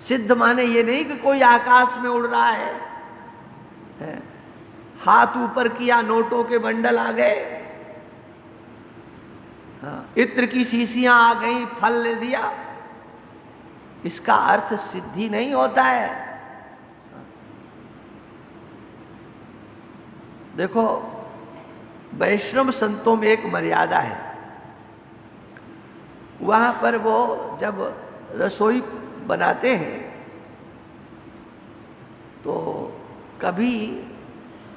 सिद्ध माने ये नहीं कि कोई आकाश में उड़ रहा है, हाथ ऊपर किया नोटों के बंडल आ गए, हाँ, इत्र की शीशियां आ गई, फल ले दिया, इसका अर्थ सिद्धि नहीं होता है। देखो, वैष्णव संतों में एक मर्यादा है। वहां पर वो जब रसोई बनाते हैं तो कभी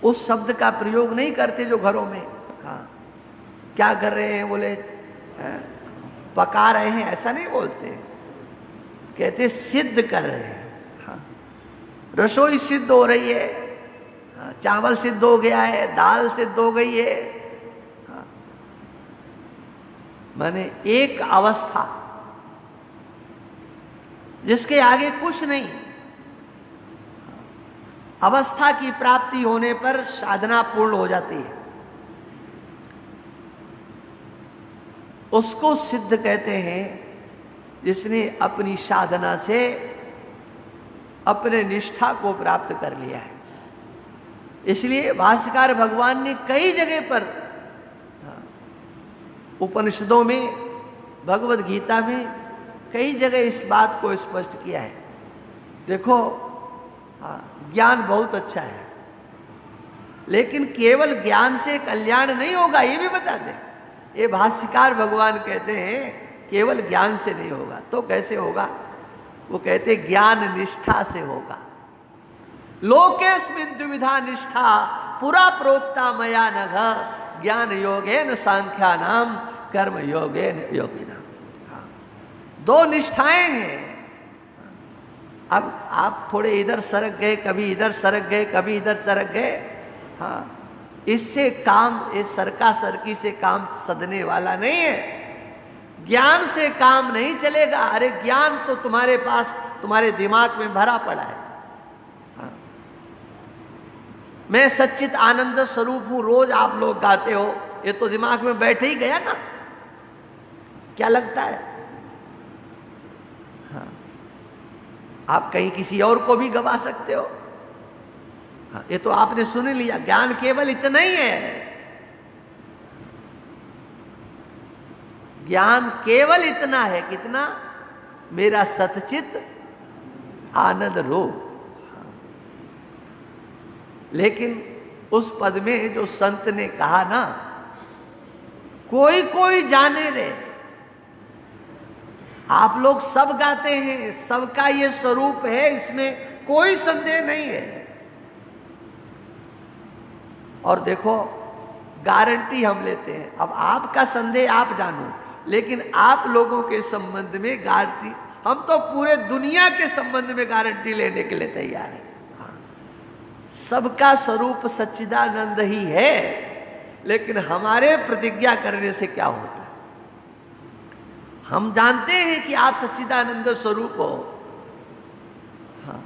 उस शब्द का प्रयोग नहीं करते जो घरों में, हाँ, क्या कर रहे हैं, बोले पका रहे हैं, ऐसा नहीं बोलते, कहते सिद्ध कर रहे हैं। हाँ, रसोई सिद्ध हो रही है, हाँ, चावल सिद्ध हो गया है, दाल सिद्ध हो गई है, हाँ, माने एक अवस्था जिसके आगे कुछ नहीं, अवस्था की प्राप्ति होने पर साधना पूर्ण हो जाती है, उसको सिद्ध कहते हैं, जिसने अपनी साधना से अपने निष्ठा को प्राप्त कर लिया है। इसलिए भाष्यकार भगवान ने कई जगह पर उपनिषदों में, भगवद गीता में कई जगह इस बात को स्पष्ट किया है। देखो, ज्ञान बहुत अच्छा है, लेकिन केवल ज्ञान से कल्याण नहीं होगा, ये भी बता दें। ये भाष्यकार भगवान कहते हैं केवल ज्ञान से नहीं होगा, तो कैसे होगा? वो कहते ज्ञान निष्ठा से होगा। लोकेस्मिन् द्विविधा निष्ठा पुरा प्रोक्ता मया नघ, ज्ञान योगेन सांख्यानाम कर्म योगेन योगिनाम। हाँ, दो निष्ठाएं हैं। अब आप थोड़े इधर सरक गए, कभी इधर सरक गए, कभी इधर सरक गए, हाँ, इससे काम, इस सरका सरकी से काम सधने वाला नहीं है। ज्ञान से काम नहीं चलेगा। अरे ज्ञान तो तुम्हारे पास, तुम्हारे दिमाग में भरा पड़ा है। हाँ, मैं सच्चित आनंद स्वरूप हूं, रोज आप लोग गाते हो, ये तो दिमाग में बैठ ही गया ना। क्या लगता है? हाँ, आप कहीं किसी और को भी गवा सकते हो। हाँ, ये तो आपने सुन लिया। ज्ञान केवल इतना ही है। ज्ञान केवल इतना है, कितना? मेरा सतचित आनंद रूप। हाँ, लेकिन उस पद में जो संत ने कहा ना, कोई कोई जाने रे। आप लोग सब गाते हैं, सबका ये स्वरूप है, इसमें कोई संदेह नहीं है। और देखो, गारंटी हम लेते हैं। अब आपका संदेह आप जानो, लेकिन आप लोगों के संबंध में गारंटी, हम तो पूरे दुनिया के संबंध में गारंटी लेने के लिए तैयार हैं। हाँ, सबका स्वरूप सच्चिदानंद ही है, लेकिन हमारे प्रतिज्ञा करने से क्या होता है? हम जानते हैं कि आप सच्चिदानंद स्वरूप हो, हाँ,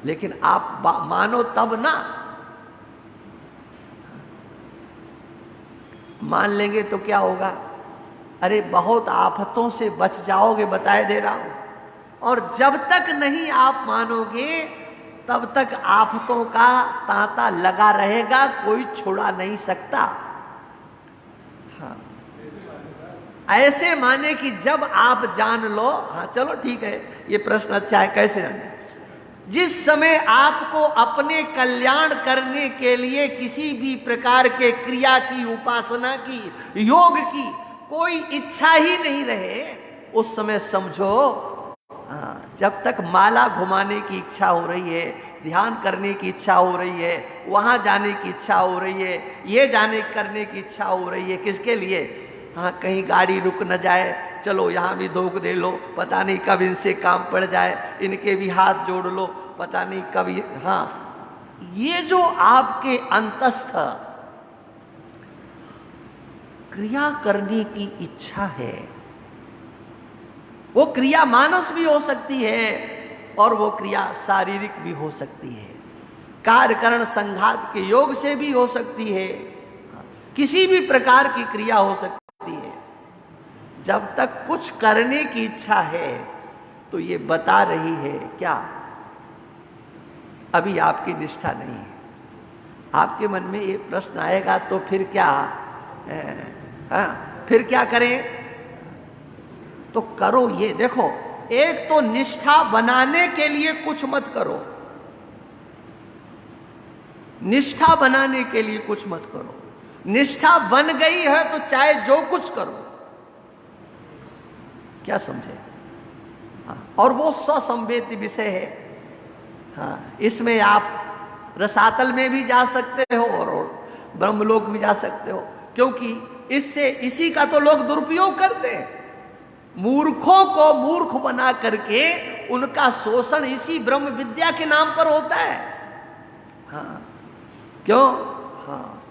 लेकिन आप मानो तब ना। मान लेंगे तो क्या होगा? अरे बहुत आफतों से बच जाओगे, बताए दे रहा हूं। और जब तक नहीं आप मानोगे तब तक आफतों का तांता लगा रहेगा, कोई छुड़ा नहीं सकता। हाँ, ऐसे माने कि जब आप जान लो, हाँ चलो ठीक है, ये प्रश्न अच्छा है, कैसे जाने? जिस समय आपको अपने कल्याण करने के लिए किसी भी प्रकार के क्रिया की, उपासना की, योग की कोई इच्छा ही नहीं रहे, उस समय समझो जब तक माला घुमाने की इच्छा हो रही है, ध्यान करने की इच्छा हो रही है, वहां जाने की इच्छा हो रही है, ये जाने करने की इच्छा हो रही है, किसके लिए? हाँ, कहीं गाड़ी रुक न जाए, चलो यहाँ भी धोख दे लो, पता नहीं कब इनसे काम पड़ जाए, इनके भी हाथ जोड़ लो, पता नहीं कब। हाँ, ये जो आपके अंतस्थ क्रिया करने की इच्छा है, वो क्रिया मानस भी हो सकती है और वो क्रिया शारीरिक भी हो सकती है, कार्यकरण संघात के योग से भी हो सकती है, किसी भी प्रकार की क्रिया हो सकती है। जब तक कुछ करने की इच्छा है तो ये बता रही है क्या? अभी आपकी निष्ठा नहीं है। आपके मन में ये प्रश्न आएगा तो फिर क्या? फिर क्या करें? तो करो ये, देखो, एक तो निष्ठा बनाने के लिए कुछ मत करो, निष्ठा बनाने के लिए कुछ मत करो। निष्ठा बन गई है तो चाहे जो कुछ करो, क्या समझे? हाँ, और वो स्वसंवेदी विषय है। हाँ, इसमें आप रसातल में भी जा सकते हो और ब्रह्मलोक भी जा सकते हो, क्योंकि इससे इसी का तो लोग दुरुपयोग करते हैं। मूर्खों को मूर्ख बना करके उनका शोषण इसी ब्रह्म विद्या के नाम पर होता है। हाँ, क्यों? हाँ,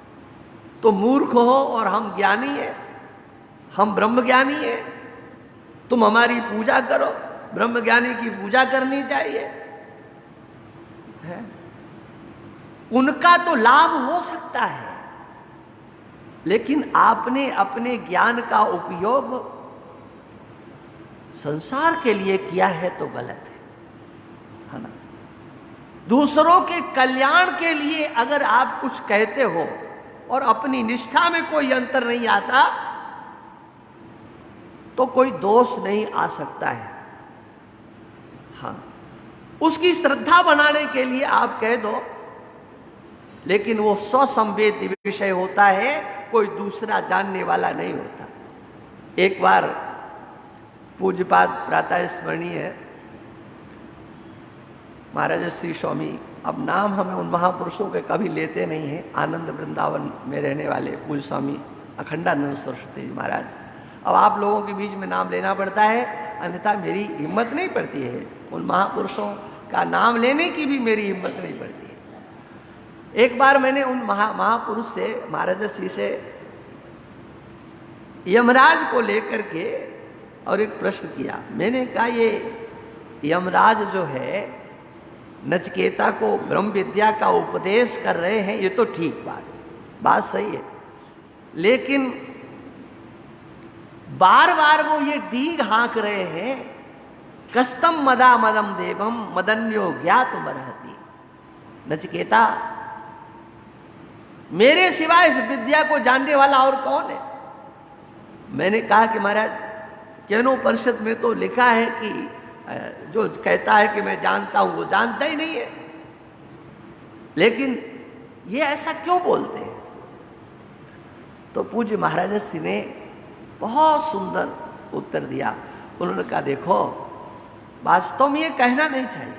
तो मूर्ख हो और हम ज्ञानी है, हम ब्रह्म ज्ञानी है, तुम हमारी पूजा करो। ब्रह्म ज्ञानी की पूजा करनी चाहिए है? उनका तो लाभ हो सकता है, लेकिन आपने अपने ज्ञान का उपयोग संसार के लिए किया है तो गलत है ना? दूसरों के कल्याण के लिए अगर आप कुछ कहते हो और अपनी निष्ठा में कोई अंतर नहीं आता तो कोई दोष नहीं आ सकता है। हाँ, उसकी श्रद्धा बनाने के लिए आप कह दो, लेकिन वो स्वसंवेदी विषय होता है, कोई दूसरा जानने वाला नहीं होता। एक बार पूज्यपाद प्रातः स्मरणीय है महाराज श्री स्वामी, अब नाम हमें उन महापुरुषों के कभी लेते नहीं हैं, आनंद वृंदावन में रहने वाले पूज्य स्वामी अखंडानंद सरस्वती जी महाराज। अब आप लोगों के बीच में नाम लेना पड़ता है, अन्यथा मेरी हिम्मत नहीं पड़ती है, उन महापुरुषों का नाम लेने की भी मेरी हिम्मत नहीं पड़ती है। एक बार मैंने उन महापुरुष से, महाराज श्री से, यमराज को लेकर के और एक प्रश्न किया। मैंने कहा, ये यमराज जो है नचिकेता को ब्रह्म विद्या का उपदेश कर रहे हैं, ये तो ठीक बात सही है, लेकिन बार बार वो ये डीग हाँक रहे हैं, कस्तम मदा मदम देवम मदन्यो ज्ञातुम अर्हति। नचिकेता, मेरे सिवाय इस विद्या को जानने वाला और कौन है? मैंने कहा कि महाराज, केनोपनिषद में तो लिखा है कि जो कहता है कि मैं जानता हूं वो जानता ही नहीं है, लेकिन ये ऐसा क्यों बोलते हैं? तो पूज्य महाराज श्री ने बहुत सुंदर उत्तर दिया। उन्होंने कहा, देखो, वास्तव में ये कहना नहीं चाहिए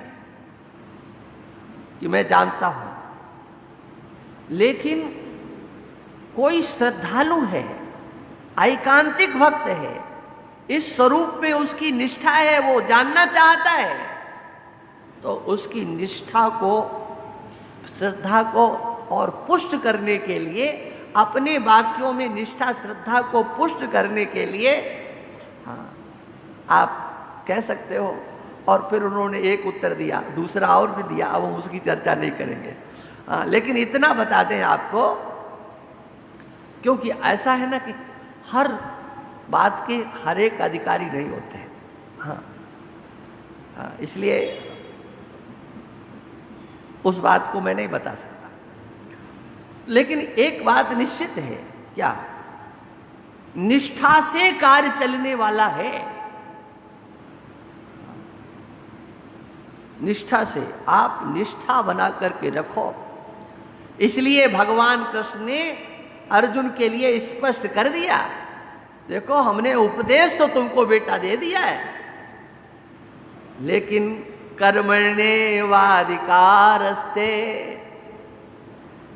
कि मैं जानता हूं, लेकिन कोई श्रद्धालु है, एकांतिक भक्त है, इस स्वरूप में उसकी निष्ठा है, वो जानना चाहता है, तो उसकी निष्ठा को श्रद्धा को और पुष्ट करने के लिए, अपने वाक्यों में निष्ठा श्रद्धा को पुष्ट करने के लिए, हाँ, आप कह सकते हो। और फिर उन्होंने एक उत्तर दिया, दूसरा और भी दिया, अब हम उसकी चर्चा नहीं करेंगे। हाँ, लेकिन इतना बता दें आपको, क्योंकि ऐसा है ना कि हर बात के हर एक अधिकारी नहीं होते हैं। हाँ, हाँ, इसलिए उस बात को मैं नहीं बता सकता। लेकिन एक बात निश्चित है, क्या? निष्ठा से कार्य चलने वाला है। निष्ठा से, आप निष्ठा बना करके रखो। इसलिए भगवान कृष्ण ने अर्जुन के लिए स्पष्ट कर दिया, देखो हमने उपदेश तो तुमको बेटा दे दिया है, लेकिन कर्मण्येवाधिकारस्ते,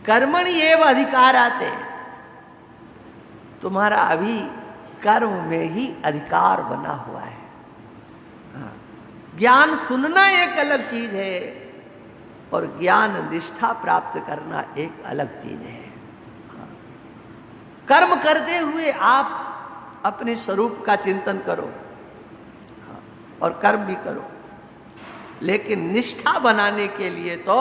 कर्मणि एव अधिकार आते, तुम्हारा अभी कर्म में ही अधिकार बना हुआ है। ज्ञान सुनना एक अलग चीज है और ज्ञान निष्ठा प्राप्त करना एक अलग चीज है। कर्म करते हुए आप अपने स्वरूप का चिंतन करो और कर्म भी करो, लेकिन निष्ठा बनाने के लिए तो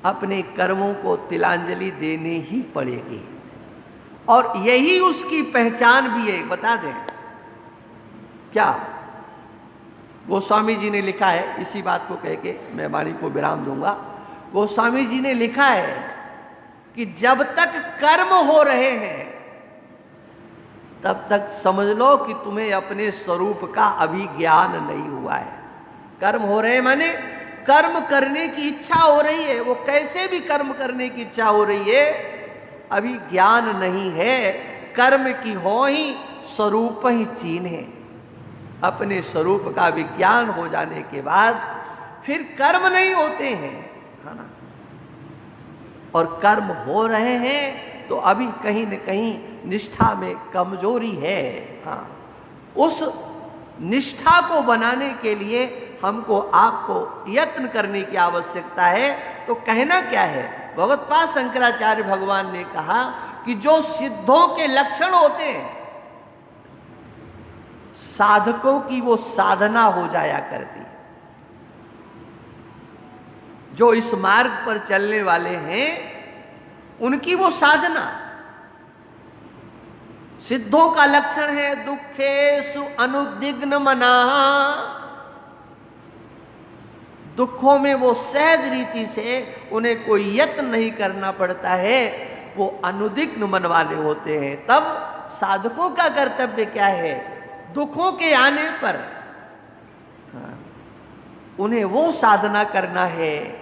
अपने कर्मों को तिलांजलि देनी ही पड़ेगी। और यही उसकी पहचान भी है। बता दें क्या? गोस्वामी जी ने लिखा है, इसी बात को कह के मैं वाणी को विराम दूंगा। गोस्वामी जी ने लिखा है कि जब तक कर्म हो रहे हैं तब तक समझ लो कि तुम्हें अपने स्वरूप का अभी ज्ञान नहीं हुआ है। कर्म हो रहे माने कर्म करने की इच्छा हो रही है, वो कैसे भी कर्म करने की इच्छा हो रही है, अभी ज्ञान नहीं है। कर्म की हो ही स्वरूप ही चीन है। अपने स्वरूप का विज्ञान हो जाने के बाद फिर कर्म नहीं होते हैं, है ना? और कर्म हो रहे हैं तो अभी कहीं न कहीं निष्ठा में कमजोरी है। हाँ, उस निष्ठा को बनाने के लिए हमको आपको यत्न करने की आवश्यकता है। तो कहना क्या है? भगवत्पाद शंकराचार्य भगवान ने कहा कि जो सिद्धों के लक्षण होते हैं, साधकों की वो साधना हो जाया करती है। जो इस मार्ग पर चलने वाले हैं उनकी वो साधना, सिद्धों का लक्षण है दुखेषु अनुद्विग्न मनाः। दुखों में वो सहज रीति से, उन्हें कोई यत्न नहीं करना पड़ता है, वो अनुद्विग्न मन वाले होते हैं। तब साधकों का कर्तव्य क्या है? दुखों के आने पर उन्हें वो साधना करना है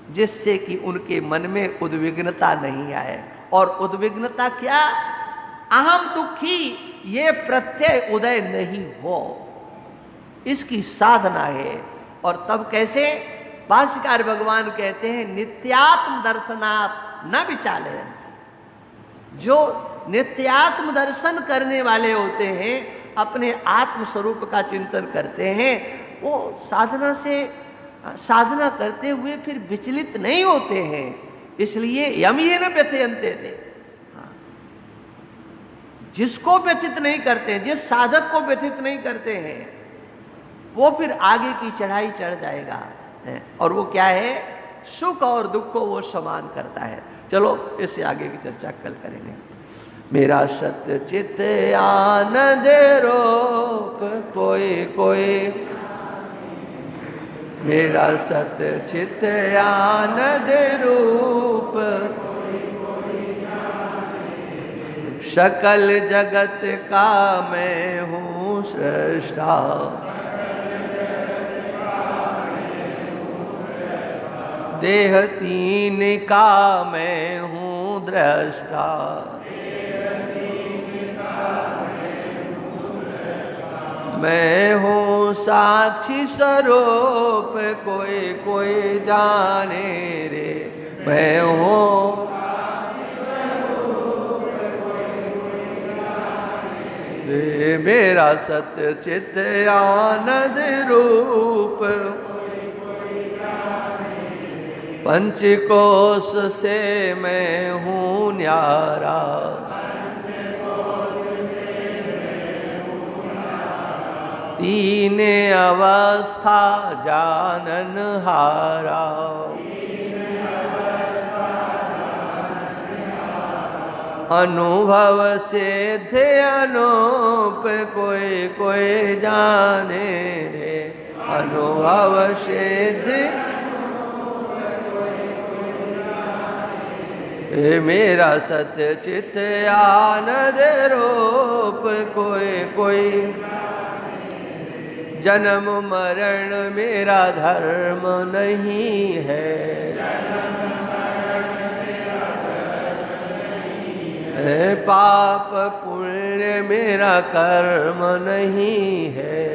जिससे कि उनके मन में उद्विग्नता नहीं आए। और उद्विग्नता क्या? अहम दुखी, ये प्रत्यय उदय नहीं हो, इसकी साधना है। और तब कैसे? भाष्यकार भगवान कहते हैं नित्यात्म दर्शनात् न विचालयन्ति। जो नित्यात्म दर्शन करने वाले होते हैं, अपने आत्म स्वरूप का चिंतन करते हैं, वो साधना से, साधना करते हुए फिर विचलित नहीं होते हैं। इसलिए यम्येन व्यथयन्ते थे। जिसको व्यथित नहीं करते, जिस साधक को व्यथित नहीं करते हैं, वो फिर आगे की चढ़ाई चढ़ जाएगा। और वो क्या है? सुख और दुख को वो समान करता है। चलो इससे आगे की चर्चा कल करेंगे। मेरा सत्य चित आनंद रूप कोई कोई, मेरा सत्य चित आनंद रूप, सकल जगत का मैं हूँ सृष्टा, देह तीन का मैं हूँ दृष्टा, मैं हूँ साक्षी स्वरूप कोई कोई जाने रे, मैं हूँ रे मेरा सत्य चित आनंद रूप, पंचकोश से मैं हूँ न्यारा, तीन अवस्था जानन हारा। अनुभव सिद्ध अनूप कोई कोई जाने रे, अनुभव सिद्ध मेरा सत्य चित आनंद रूप कोई कोई। जन्म मरण मेरा धर्म नहीं है, पाप पुण्य मेरा कर्म नहीं है।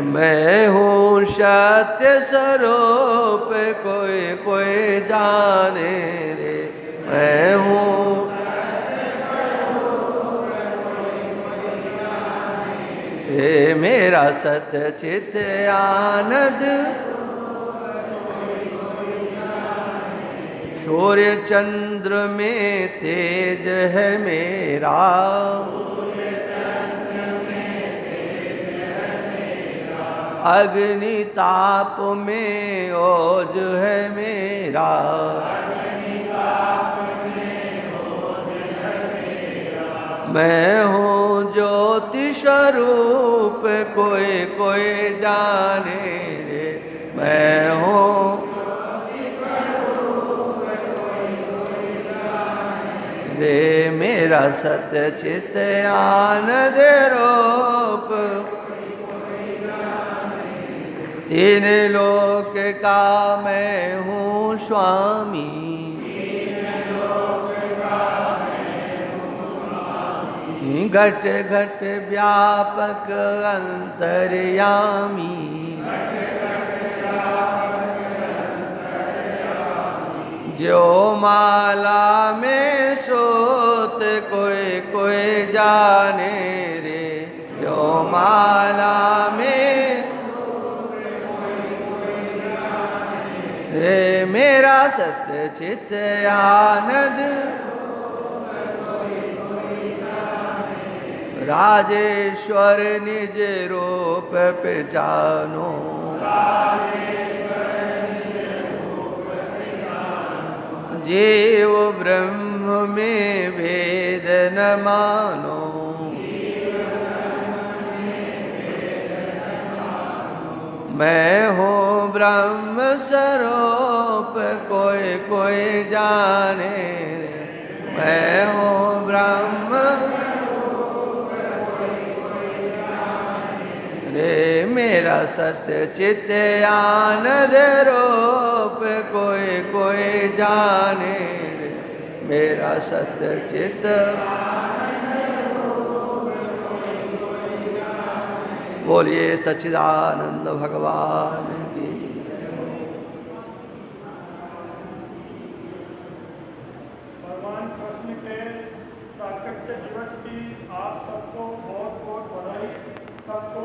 मैं हूँ सत्य स्वरूप कोई कोई जाने रे, मैं हूँ हे मेरा सत्य चित आनंद। सूर्य चंद्र में तेज है मेरा, अग्नि ताप में ओज है मेरा, मैं हूँ ज्योति स्वरूप कोई कोई जाने रे, मैं हूँ रे मेरा सत्य चित आनंद रूप। तीन लोक का मैं हूँ स्वामी, घट घट व्यापक अंतर्यामी, जो माला में सोत कोई कोई जाने रे, जो माला में रे मेरा सत्य चित आनंद। राजेश्वर निज रूप पहचानो, जीव ब्रह्म में भेद न मानो, मैं हूँ ब्रह्म स्वरूप कोई कोई जाने रे, मैं हूँ ब्रह्म रे मेरा सत्य चित आनंद रूप कोई कोई जाने रे, मेरा सत्य चित। बोलिए सच्चिदानंद भगवान की। भगवान कृष्ण के प्राकट्य दिवस की आप सबको बहुत बहुत बधाई, सबको